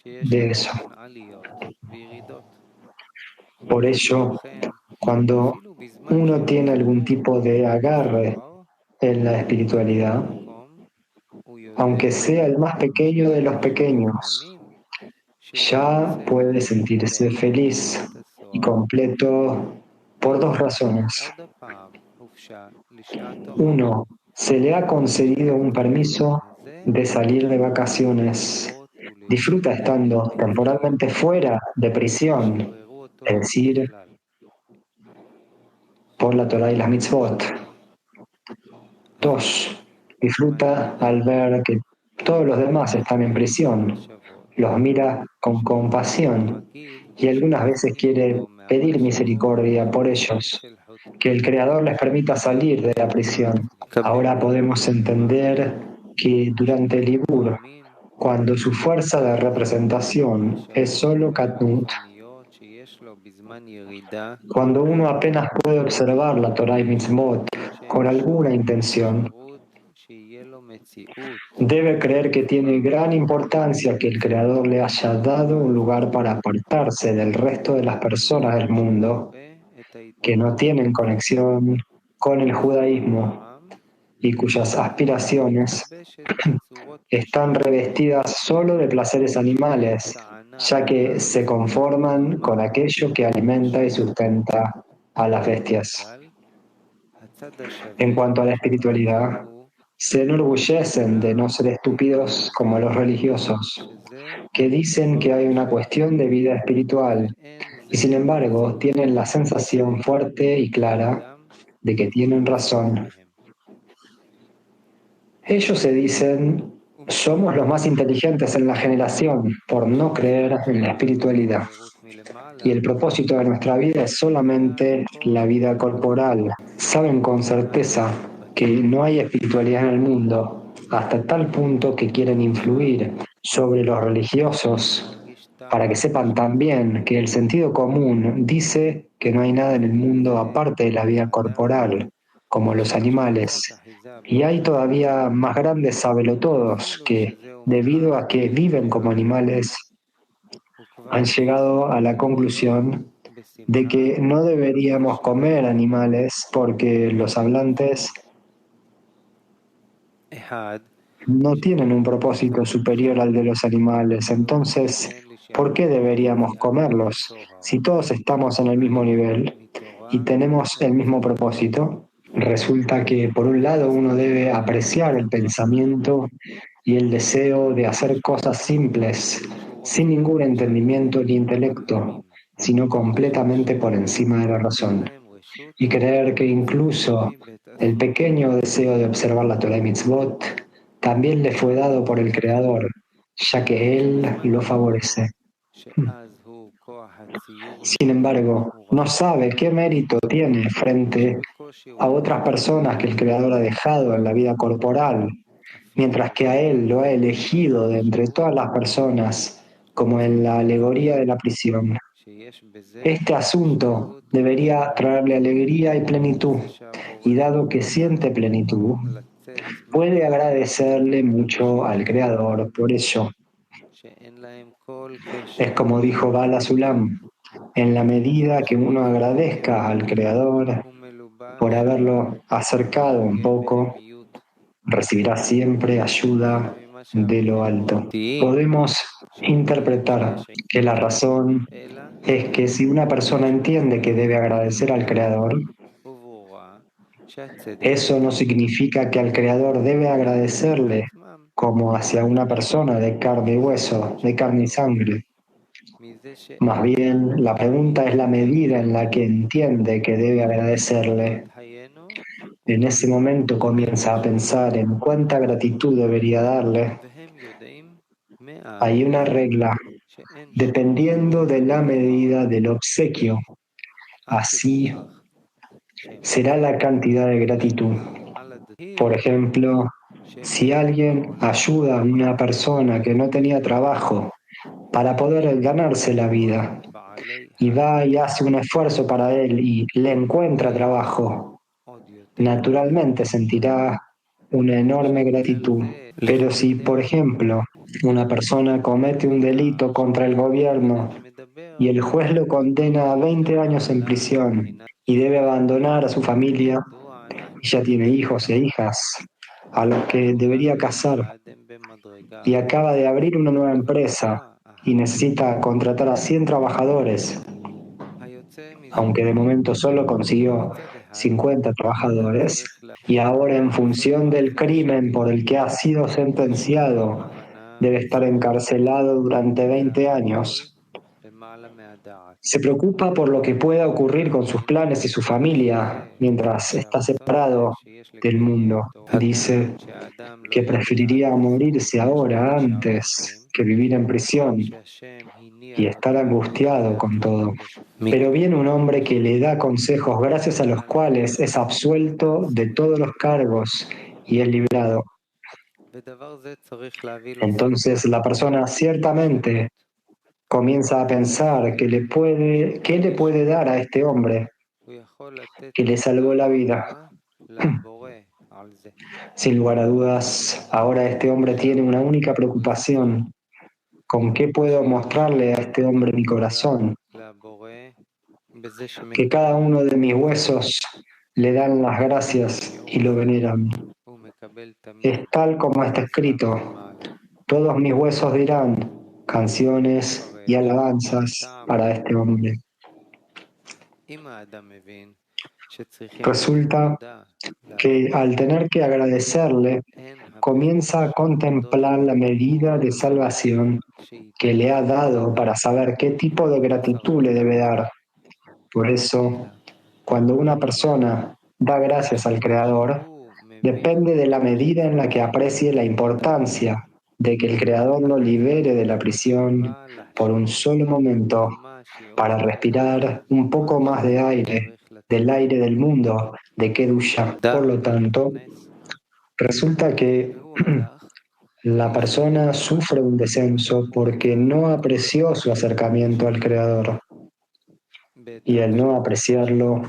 de eso. Por ello, cuando uno tiene algún tipo de agarre en la espiritualidad, aunque sea el más pequeño de los pequeños, ya puede sentirse feliz y completo por dos razones. Uno, se le ha concedido un permiso de salir de vacaciones. Disfruta estando temporalmente fuera de prisión, es decir, por la Torah y las mitzvot. Dos, disfruta al ver que todos los demás están en prisión. Los mira con compasión y algunas veces quiere pedir misericordia por ellos, que el Creador les permita salir de la prisión. Ahora podemos entender que durante el Ibur, cuando su fuerza de representación es solo Katnut, cuando uno apenas puede observar la Torah y Mitzvot con alguna intención, debe creer que tiene gran importancia que el Creador le haya dado un lugar para apartarse del resto de las personas del mundo que no tienen conexión con el judaísmo y cuyas aspiraciones están revestidas solo de placeres animales, ya que se conforman con aquello que alimenta y sustenta a las bestias. En cuanto a la espiritualidad, se enorgullecen de no ser estúpidos como los religiosos, que dicen que hay una cuestión de vida espiritual y sin embargo tienen la sensación fuerte y clara de que tienen razón. Ellos se dicen, somos los más inteligentes en la generación por no creer en la espiritualidad. Y el propósito de nuestra vida es solamente la vida corporal. Saben con certeza que no hay espiritualidad en el mundo, hasta tal punto que quieren influir sobre los religiosos para que sepan también que el sentido común dice que no hay nada en el mundo aparte de la vida corporal, como los animales. Y hay todavía más grandes sabelotodos que, debido a que viven como animales, han llegado a la conclusión de que no deberíamos comer animales porque los hablantes no tienen un propósito superior al de los animales. Entonces, ¿por qué deberíamos comerlos si todos estamos en el mismo nivel y tenemos el mismo propósito? Resulta que, por un lado, uno debe apreciar el pensamiento y el deseo de hacer cosas simples, sin ningún entendimiento ni intelecto, sino completamente por encima de la razón. Y creer que incluso el pequeño deseo de observar la Torah y Mitzvot también le fue dado por el Creador, ya que Él lo favorece. Sin embargo, no sabe qué mérito tiene frente a otras personas que el Creador ha dejado en la vida corporal, mientras que a Él lo ha elegido de entre todas las personas, como en la alegoría de la prisión. Este asunto debería traerle alegría y plenitud, y dado que siente plenitud, puede agradecerle mucho al Creador por ello. Es como dijo Bala Sulam, en la medida que uno agradezca al Creador por haberlo acercado un poco, recibirá siempre ayuda de lo alto. Podemos interpretar que la razón es que si una persona entiende que debe agradecer al Creador, eso no significa que al Creador debe agradecerle como hacia una persona de carne y hueso, de carne y sangre. Más bien, la pregunta es la medida en la que entiende que debe agradecerle. En ese momento comienza a pensar en cuánta gratitud debería darle. Hay una regla, dependiendo de la medida del obsequio, así será la cantidad de gratitud. Por ejemplo, si alguien ayuda a una persona que no tenía trabajo para poder ganarse la vida y va y hace un esfuerzo para él y le encuentra trabajo, naturalmente sentirá una enorme gratitud. Pero si, por ejemplo, una persona comete un delito contra el gobierno y el juez lo condena a 20 años en prisión y debe abandonar a su familia, y ya tiene hijos e hijas a los que debería casar y acaba de abrir una nueva empresa y necesita contratar a 100 trabajadores, aunque de momento solo consiguió 50 trabajadores, y ahora en función del crimen por el que ha sido sentenciado, debe estar encarcelado durante 20 años. Se preocupa por lo que pueda ocurrir con sus planes y su familia mientras está separado del mundo. Dice que preferiría morirse ahora antes que vivir en prisión y estar angustiado con todo. Pero viene un hombre que le da consejos gracias a los cuales es absuelto de todos los cargos y es liberado. Entonces la persona ciertamente comienza a pensar qué le puede dar a este hombre que le salvó la vida. Sin lugar a dudas, ahora este hombre tiene una única preocupación: ¿con qué puedo mostrarle a este hombre mi corazón? Que cada uno de mis huesos le dan las gracias y lo veneran. Es tal como está escrito: todos mis huesos dirán canciones y alabanzas para este hombre. Resulta que al tener que agradecerle, comienza a contemplar la medida de salvación que le ha dado para saber qué tipo de gratitud le debe dar. Por eso, cuando una persona da gracias al Creador, depende de la medida en la que aprecie la importancia de que el Creador lo libere de la prisión por un solo momento para respirar un poco más de aire, del aire del mundo, de Kedusha. Por lo tanto, resulta que la persona sufre un descenso porque no apreció su acercamiento al Creador, y el no apreciarlo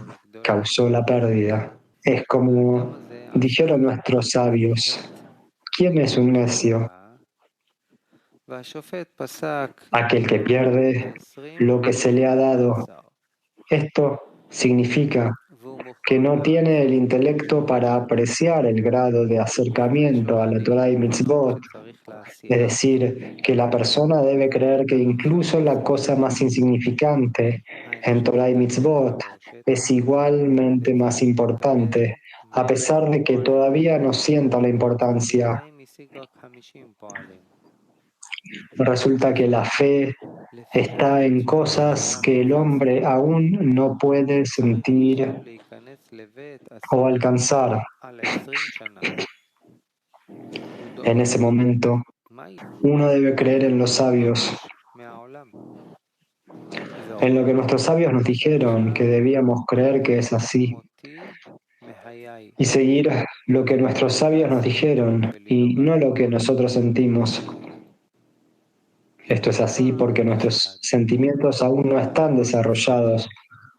causó la pérdida. Es como dijeron nuestros sabios: ¿quién es un necio? Aquel que pierde lo que se le ha dado. Esto significa que no tiene el intelecto para apreciar el grado de acercamiento a la Torah y Mitzvot. Es decir, que la persona debe creer que incluso la cosa más insignificante en Torah y Mitzvot es igualmente más importante, a pesar de que todavía no sienta la importancia. Resulta que la fe está en cosas que el hombre aún no puede sentir o alcanzar. En ese momento, uno debe creer en los sabios, en lo que nuestros sabios nos dijeron que debíamos creer que es así, y seguir lo que nuestros sabios nos dijeron y no lo que nosotros sentimos. Esto es así porque nuestros sentimientos aún no están desarrollados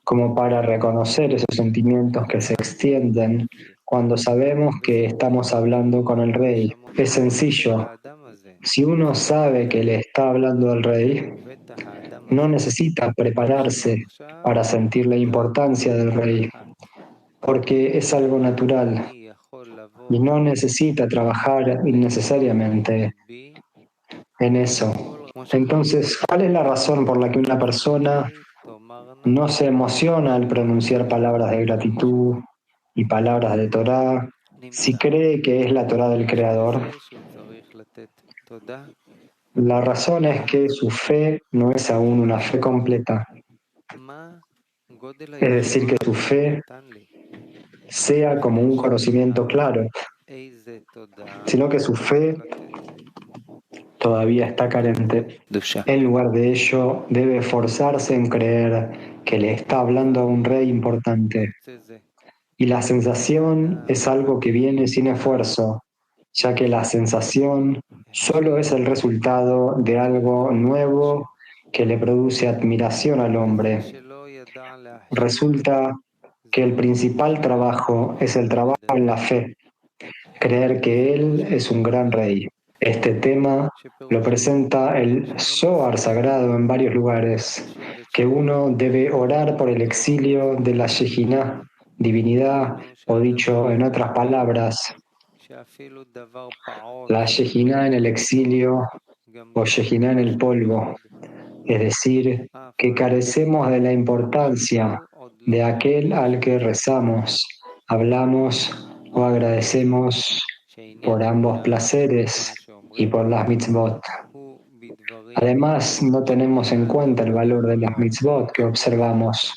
como para reconocer esos sentimientos que se extienden cuando sabemos que estamos hablando con el Rey. Es sencillo. Si uno sabe que le está hablando al Rey, no necesita prepararse para sentir la importancia del Rey, porque es algo natural y no necesita trabajar innecesariamente en eso. Entonces, ¿cuál es la razón por la que una persona no se emociona al pronunciar palabras de gratitud y palabras de Torah si cree que es la Torah del Creador? La razón es que su fe no es aún una fe completa. Es decir, que su fe sea como un conocimiento claro, sino que su fe todavía está carente. En lugar de ello, debe esforzarse en creer que le está hablando a un rey importante. Y la sensación es algo que viene sin esfuerzo, ya que la sensación solo es el resultado de algo nuevo que le produce admiración al hombre. Resulta que el principal trabajo es el trabajo en la fe, creer que Él es un gran rey. Este tema lo presenta el Zohar sagrado en varios lugares, que uno debe orar por el exilio de la Shejinah divinidad, o dicho en otras palabras, la Shejinah en el exilio o Shejinah en el polvo, es decir, que carecemos de la importancia de aquel al que rezamos, hablamos o agradecemos por ambos placeres y por las mitzvot. Además, no tenemos en cuenta el valor de las mitzvot que observamos.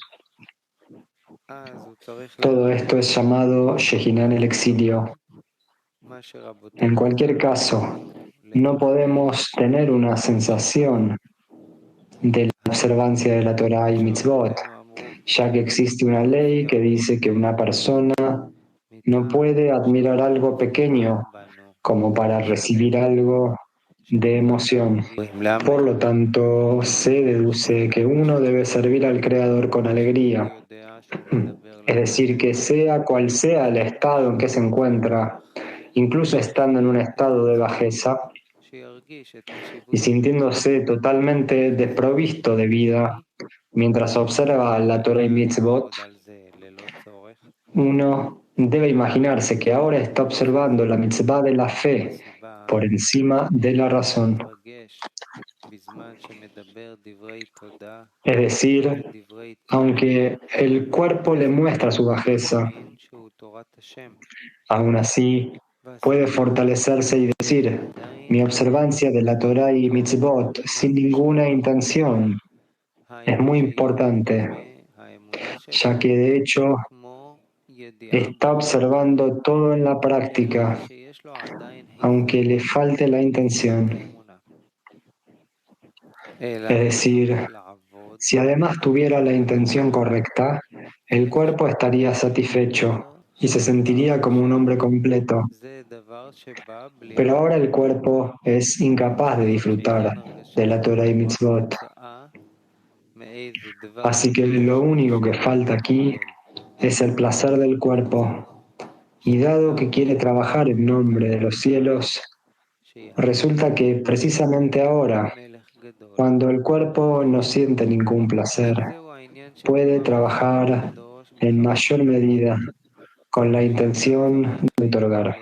Todo esto es llamado Shejinah en el exilio. En cualquier caso, no podemos tener una sensación de la observancia de la Torah y mitzvot, ya que existe una ley que dice que una persona no puede admirar algo pequeño como para recibir algo de emoción. Por lo tanto, se deduce que uno debe servir al Creador con alegría. Es decir, que sea cual sea el estado en que se encuentra, incluso estando en un estado de bajeza y sintiéndose totalmente desprovisto de vida, mientras observa la Torah y Mitzvot, uno debe imaginarse que ahora está observando la mitzvah de la fe por encima de la razón. Es decir, aunque el cuerpo le muestra su bajeza, aún así puede fortalecerse y decir, mi observancia de la Torah y mitzvot sin ninguna intención es muy importante, ya que de hecho está observando todo en la práctica, aunque le falte la intención. Es decir, si además tuviera la intención correcta, el cuerpo estaría satisfecho y se sentiría como un hombre completo. Pero ahora el cuerpo es incapaz de disfrutar de la Torah y Mitzvot. Así que lo único que falta aquí es el placer del cuerpo. Y dado que quiere trabajar en nombre de los cielos, resulta que precisamente ahora, cuando el cuerpo no siente ningún placer, puede trabajar en mayor medida con la intención de otorgar.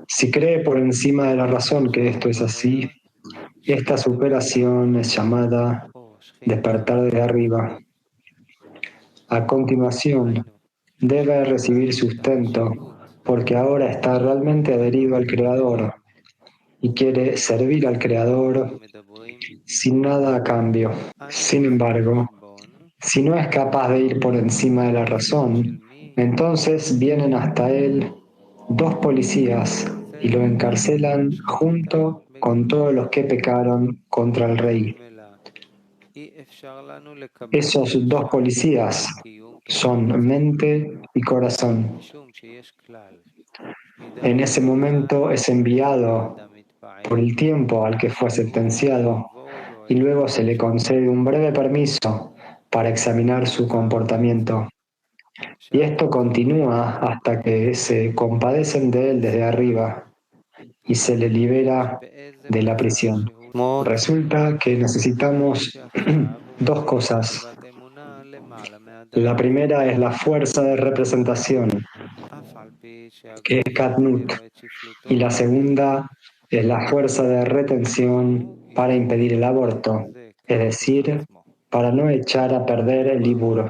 Si cree por encima de la razón que esto es así, esta superación es llamada despertar desde arriba. A continuación, debe recibir sustento porque ahora está realmente adherido al Creador y quiere servir al Creador sin nada a cambio. Sin embargo, si no es capaz de ir por encima de la razón, entonces vienen hasta él dos policías y lo encarcelan junto con todos los que pecaron contra el rey. Esos dos policías son mente y corazón. En ese momento es enviado por el tiempo al que fue sentenciado y luego se le concede un breve permiso para examinar su comportamiento. Y esto continúa hasta que se compadecen de él desde arriba y se le libera de la prisión. Resulta que necesitamos dos cosas. La primera es la fuerza de representación, que es Katnut, y la segunda es la fuerza de retención para impedir el aborto, es decir, para no echar a perder el liburo.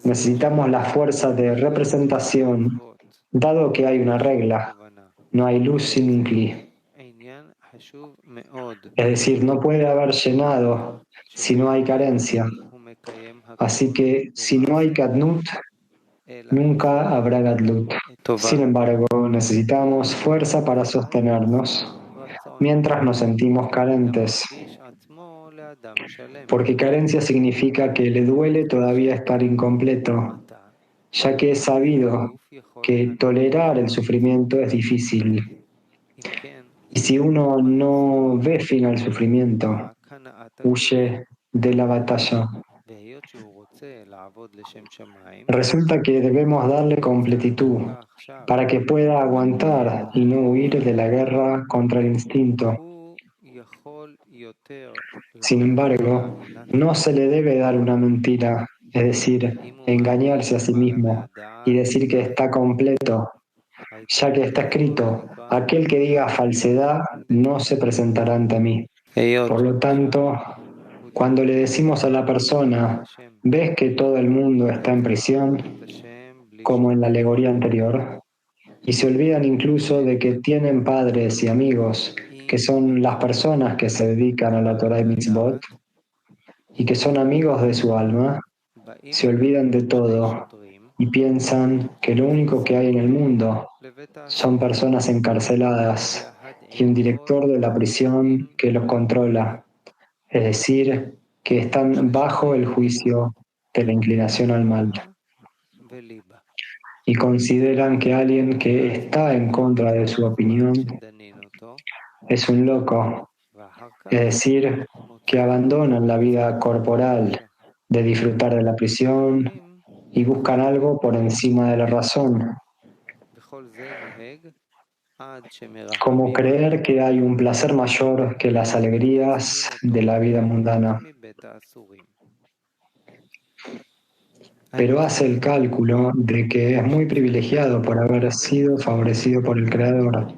Necesitamos la fuerza de representación, dado que hay una regla, no hay luz sin un cli. Es decir, no puede haber llenado si no hay carencia. Así que si no hay Katnut, nunca habrá Gadlut. Sin embargo, necesitamos fuerza para sostenernos mientras nos sentimos carentes, porque carencia significa que le duele todavía estar incompleto, ya que es sabido que tolerar el sufrimiento es difícil. Y si uno no ve fin al sufrimiento, huye de la batalla. Resulta que debemos darle completitud para que pueda aguantar y no huir de la guerra contra el instinto. Sin embargo, no se le debe dar una mentira es decir, engañarse a sí mismo y decir que está completo, ya que está escrito, aquel que diga falsedad no se presentará ante mí. Por lo tanto, cuando le decimos a la persona, ¿ves que todo el mundo está en prisión? Como en la alegoría anterior, y se olvidan incluso de que tienen padres y amigos, que son las personas que se dedican a la Torah y Mitzvot, y que son amigos de su alma, se olvidan de todo y piensan que lo único que hay en el mundo son personas encarceladas y un director de la prisión que los controla, es decir, que están bajo el juicio de la inclinación al mal. Y consideran que alguien que está en contra de su opinión es un loco, es decir, que abandonan la vida corporal de disfrutar de la prisión y buscan algo por encima de la razón, como creer que hay un placer mayor que las alegrías de la vida mundana. Pero hace el cálculo de que es muy privilegiado por haber sido favorecido por el Creador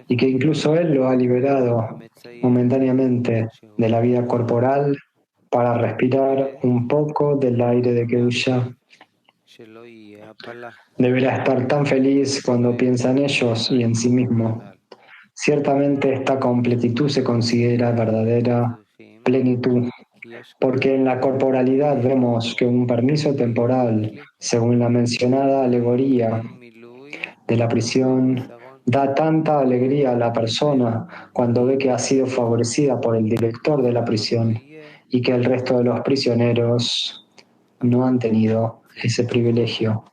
y que incluso Él lo ha liberado momentáneamente de la vida corporal para respirar un poco del aire de Kedusha. Deberá estar tan feliz cuando piensa en ellos y en sí mismo. Ciertamente esta completitud se considera verdadera plenitud, porque en la corporalidad vemos que un permiso temporal, según la mencionada alegoría de la prisión, da tanta alegría a la persona cuando ve que ha sido favorecida por el director de la prisión y que el resto de los prisioneros no han tenido ese privilegio.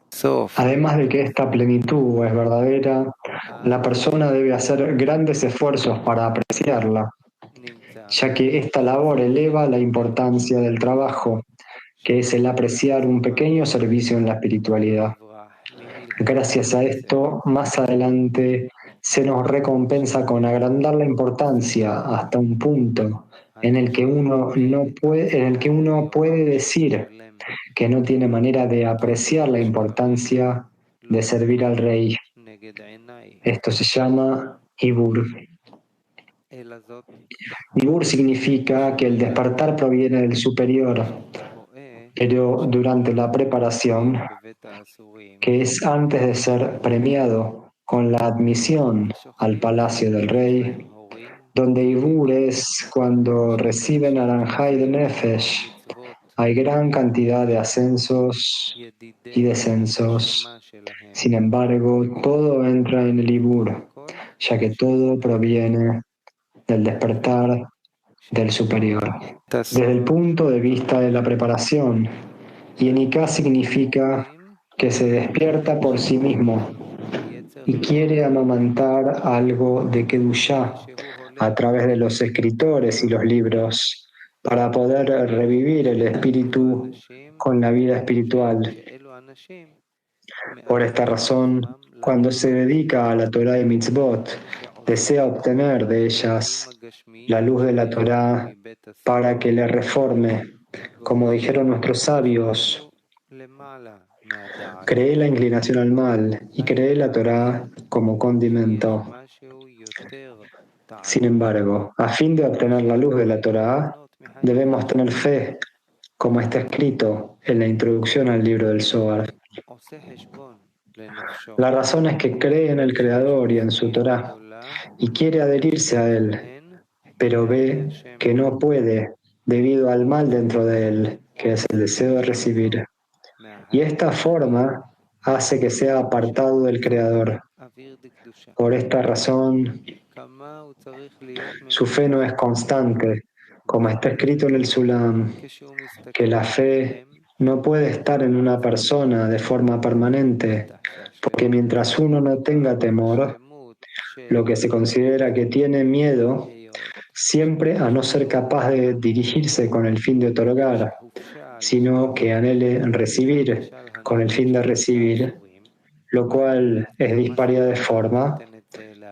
Además de que esta plenitud es verdadera, la persona debe hacer grandes esfuerzos para apreciarla, ya que esta labor eleva la importancia del trabajo, que es el apreciar un pequeño servicio en la espiritualidad. Gracias a esto, más adelante se nos recompensa con agrandar la importancia hasta un punto en el que uno puede decir que no tiene manera de apreciar la importancia de servir al rey. Esto se llama Ibur. Ibur significa que el despertar proviene del superior, pero durante la preparación, que es antes de ser premiado con la admisión al palacio del rey, donde Ibur es cuando reciben Aranjai de Nefesh, hay gran cantidad de ascensos y descensos. Sin embargo, todo entra en el Ibur, ya que todo proviene del despertar del superior. Desde el punto de vista de la preparación, Yenika significa que se despierta por sí mismo y quiere amamantar algo de Kedushá a través de los escritores y los libros para poder revivir el espíritu con la vida espiritual. Por esta razón, cuando se dedica a la Torah y Mitzvot, desea obtener de ellas la luz de la Torah para que le reforme. Como dijeron nuestros sabios, cree la inclinación al mal y cree la Torah como condimento. Sin embargo, a fin de obtener la luz de la Torah, debemos tener fe, como está escrito en la introducción al libro del Zohar. La razón es que cree en el Creador y en su Torah y quiere adherirse a él, pero ve que no puede debido al mal dentro de él, que es el deseo de recibir. Y esta forma hace que sea apartado del Creador. Por esta razón, su fe no es constante, como está escrito en el Sulam, que la fe no puede estar en una persona de forma permanente, porque mientras uno no tenga temor, lo que se considera que tiene miedo, siempre a no ser capaz de dirigirse con el fin de otorgar, sino que anhele recibir con el fin de recibir, lo cual es disparidad de forma,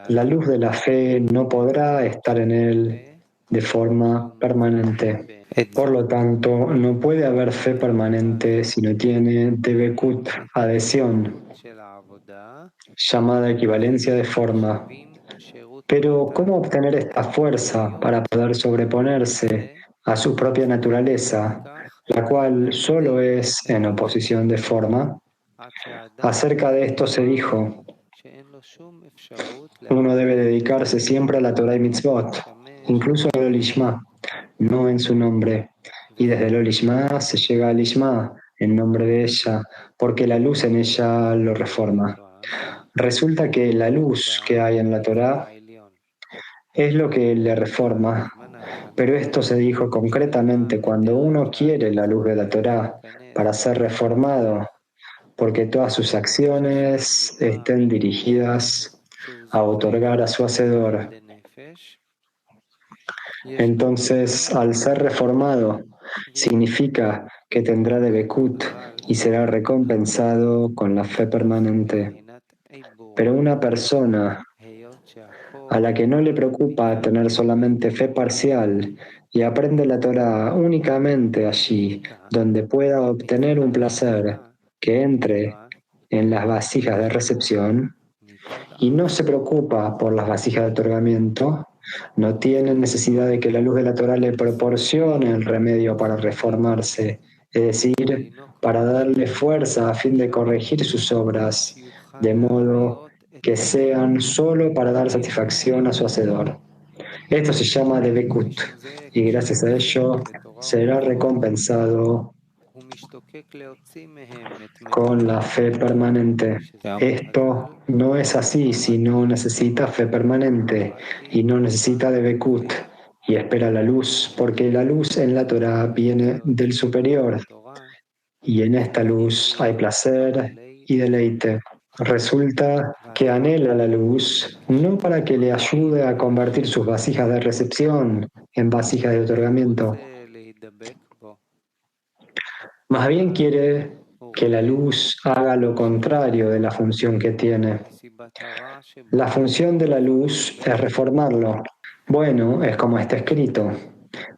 la luz de la fe no podrá estar en él de forma permanente. Por lo tanto, no puede haber fe permanente si no tiene Debekut, adhesión, llamada equivalencia de forma. Pero, ¿cómo obtener esta fuerza para poder sobreponerse a su propia naturaleza, la cual solo es en oposición de forma? Acerca de esto se dijo: uno debe dedicarse siempre a la Torah y Mitzvot, incluso al Olishma, no en su nombre. Y desde el Olishma se llega al Ishma, en nombre de ella, porque la luz en ella lo reforma. Resulta que la luz que hay en la Torah es lo que le reforma, pero esto se dijo concretamente cuando uno quiere la luz de la Torah para ser reformado, porque todas sus acciones estén dirigidas a otorgar a su Hacedor. Entonces, al ser reformado, significa que tendrá Debekut y será recompensado con la fe permanente. Pero una persona a la que no le preocupa tener solamente fe parcial y aprende la Torah únicamente allí donde pueda obtener un placer que entre en las vasijas de recepción y no se preocupa por las vasijas de otorgamiento, no tiene necesidad de que la luz de la Torah le proporcione el remedio para reformarse, es decir, para darle fuerza a fin de corregir sus obras, de modo que sean solo para dar satisfacción a su Hacedor. Esto se llama Debekut, y gracias a ello será recompensado con la fe permanente. Esto no es así si no necesita fe permanente y no necesita Debekut y espera la luz, porque la luz en la Torah viene del superior y en esta luz hay placer y deleite. Resulta que anhela la luz no para que le ayude a convertir sus vasijas de recepción en vasijas de otorgamiento. Más bien quiere que la luz haga lo contrario de la función que tiene. La función de la luz es reformarlo. Bueno, es como está escrito.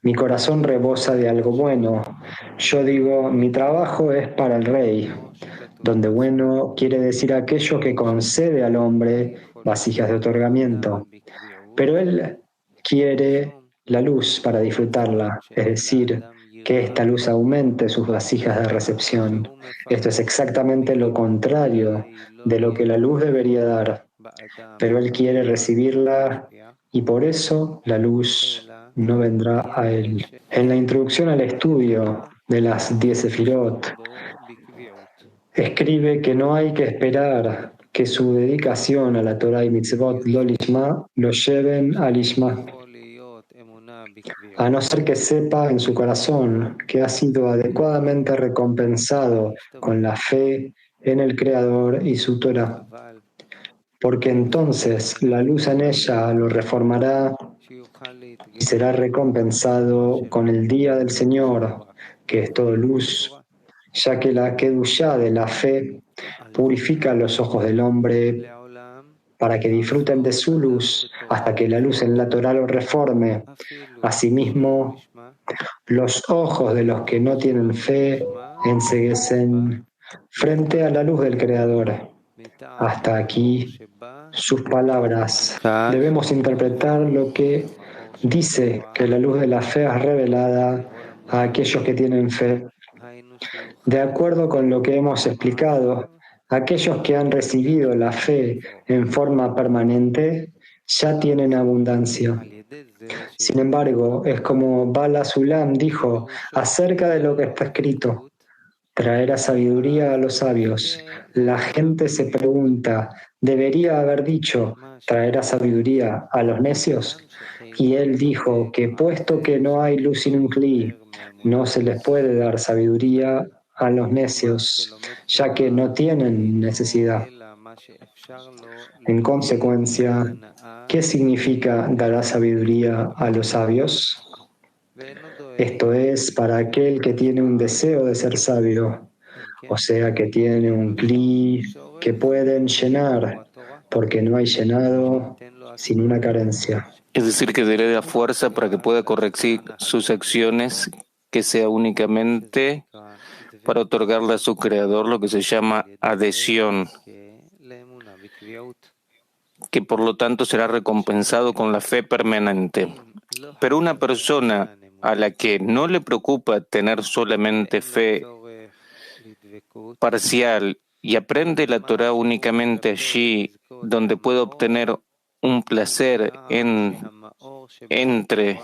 Mi corazón rebosa de algo bueno. Yo digo, mi trabajo es para el rey, donde bueno quiere decir aquello que concede al hombre vasijas de otorgamiento. Pero él quiere la luz para disfrutarla, es decir, que esta luz aumente sus vasijas de recepción. Esto es exactamente lo contrario de lo que la luz debería dar, pero él quiere recibirla y por eso la luz no vendrá a él. En la introducción al estudio de las 10 Sefirot, escribe que no hay que esperar que su dedicación a la Torah y Mitzvot lo lishma lo lleven al Ishma, a no ser que sepa en su corazón que ha sido adecuadamente recompensado con la fe en el Creador y su Torah, porque entonces la luz en ella lo reformará y será recompensado con el día del Señor, que es todo luz, ya que la Kedushá de la fe purifica los ojos del hombre para que disfruten de su luz hasta que la luz en la Torah lo reforme. Asimismo, los ojos de los que no tienen fe enceguecen frente a la luz del Creador. Hasta aquí sus palabras. Debemos interpretar lo que dice que la luz de la fe es revelada a aquellos que tienen fe. De acuerdo con lo que hemos explicado, aquellos que han recibido la fe en forma permanente ya tienen abundancia. Sin embargo, es como Bala Sulam dijo acerca de lo que está escrito: traerá sabiduría a los sabios. La gente se pregunta, ¿debería haber dicho, traerá sabiduría a los necios? Y él dijo que puesto que no hay luz sin un cli, no se les puede dar sabiduría a los necios, ya que no tienen necesidad. En consecuencia, ¿qué significa dará sabiduría a los sabios? Esto es para aquel que tiene un deseo de ser sabio, o sea que tiene un cli que pueden llenar, porque no hay llenado sin una carencia. Es decir, que le da fuerza para que pueda corregir sus acciones, que sea únicamente para otorgarle a su creador lo que se llama adhesión, que por lo tanto será recompensado con la fe permanente. Pero una persona a la que no le preocupa tener solamente fe parcial y aprende la Torah únicamente allí donde puede obtener un placer entre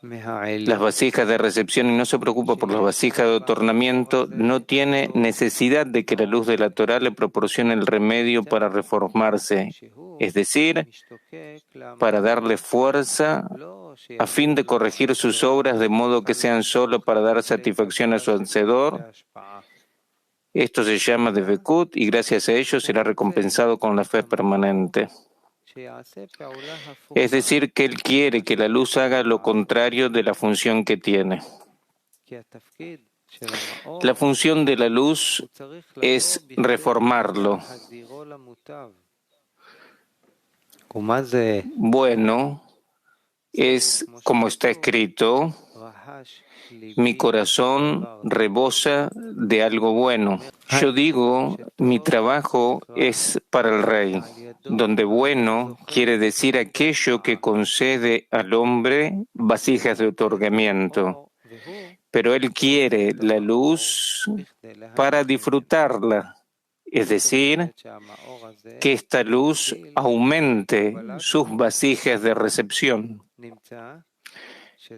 las vasijas de recepción y no se preocupa por las vasijas de adornamiento, no tiene necesidad de que la luz de la Torah le proporcione el remedio para reformarse, es decir, para darle fuerza a fin de corregir sus obras de modo que sean solo para dar satisfacción a su Hacedor. Esto se llama Dvekut y gracias a ello será recompensado con la fe permanente. Es decir, que él quiere que la luz haga lo contrario de la función que tiene. La función de la luz es reformarlo. Bueno, es como está escrito, mi corazón rebosa de algo bueno. Yo digo, mi trabajo es para el rey, donde bueno quiere decir aquello que concede al hombre vasijas de otorgamiento. Pero él quiere la luz para disfrutarla, es decir, que esta luz aumente sus vasijas de recepción.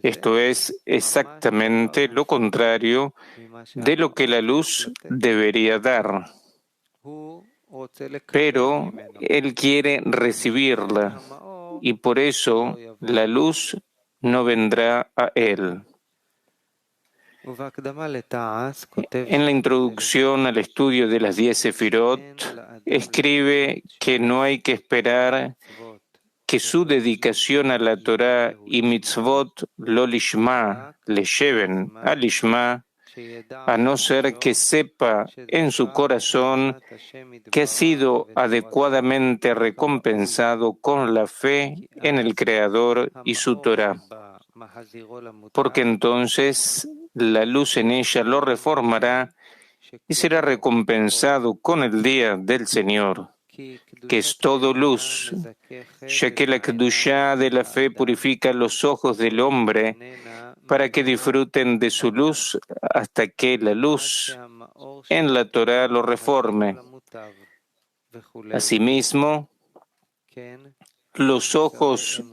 Esto es exactamente lo contrario de lo que la luz debería dar. Pero él quiere recibirla y por eso la luz no vendrá a él. En la introducción al estudio de las 10 Sefirot, escribe que no hay que esperar que su dedicación a la Torah y mitzvot lo lishma le lleven a lishma, a no ser que sepa en su corazón que ha sido adecuadamente recompensado con la fe en el Creador y su Torah, porque entonces la luz en ella lo reformará y será recompensado con el día del Señor, que es todo luz, ya que la Kedushá de la fe purifica los ojos del hombre para que disfruten de su luz hasta que la luz en la Torah lo reforme. Asimismo, los ojos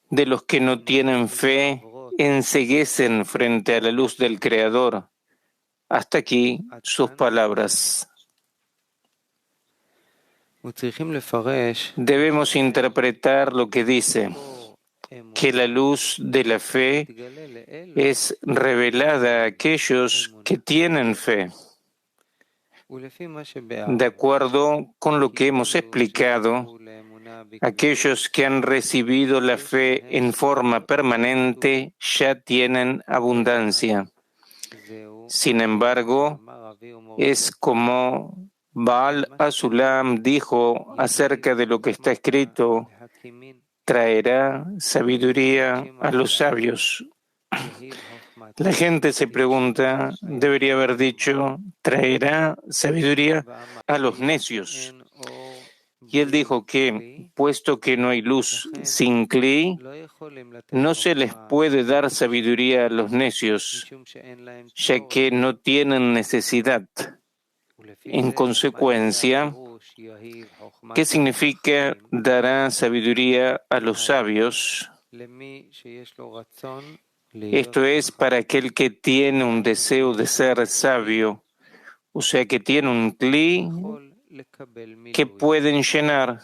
de los que no tienen fe enceguecen frente a la luz del Creador. Hasta aquí sus palabras. Debemos interpretar lo que dice, que la luz de la fe es revelada a aquellos que tienen fe. De acuerdo con lo que hemos explicado, aquellos que han recibido la fe en forma permanente ya tienen abundancia. Sin embargo, es como Baal Asulam dijo acerca de lo que está escrito, traerá sabiduría a los sabios. La gente se pregunta, debería haber dicho, traerá sabiduría a los necios. Y él dijo que, puesto que no hay luz sin Kli, no se les puede dar sabiduría a los necios, ya que no tienen necesidad. En consecuencia, ¿qué significa dará sabiduría a los sabios? Esto es para aquel que tiene un deseo de ser sabio, o sea que tiene un Kli que pueden llenar,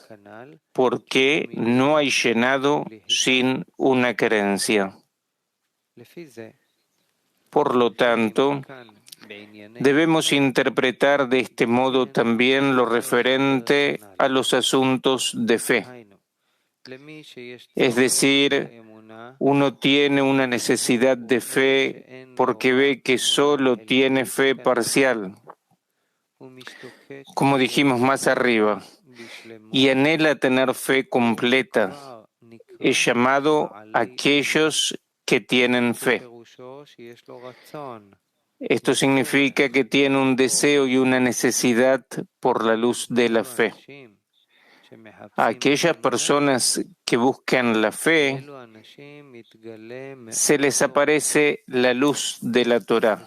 porque no hay llenado sin una carencia. Por lo tanto, debemos interpretar de este modo también lo referente a los asuntos de fe. Es decir, uno tiene una necesidad de fe porque ve que solo tiene fe parcial. Como dijimos más arriba, y anhela tener fe completa. Es llamado aquellos que tienen fe. Esto significa que tiene un deseo y una necesidad por la luz de la fe. A aquellas personas que buscan la fe, se les aparece la luz de la Torá.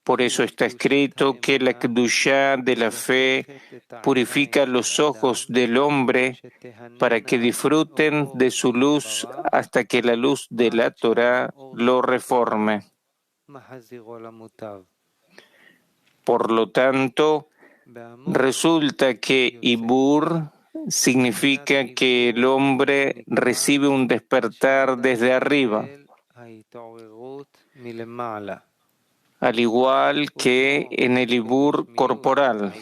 Por eso está escrito que la Kedushá de la fe purifica los ojos del hombre para que disfruten de su luz hasta que la luz de la Torá lo reforme. Por lo tanto, resulta que Ibur significa que el hombre recibe un despertar desde arriba, al igual que en el Ibur corporal.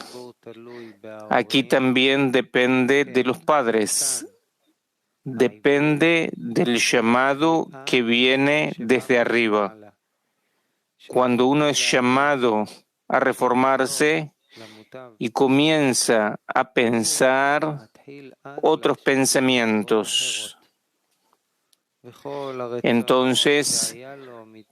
Aquí también depende de los padres, depende del llamado que viene desde arriba. Cuando uno es llamado a reformarse y comienza a pensar otros pensamientos, entonces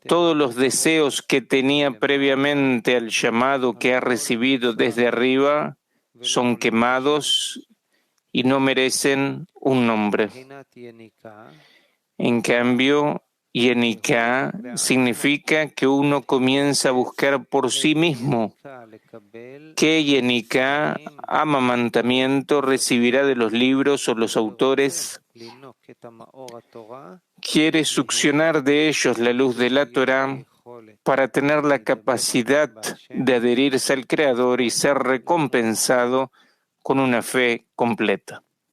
todos los deseos que tenía previamente al llamado que ha recibido desde arriba son quemados y no merecen un nombre. En cambio, Yenika significa que uno comienza a buscar por sí mismo. ¿Qué Yenika, amamantamiento, recibirá de los libros o los autores? Quiere succionar de ellos la luz de la Torá para tener la capacidad de adherirse al Creador y ser recompensado con una fe completa.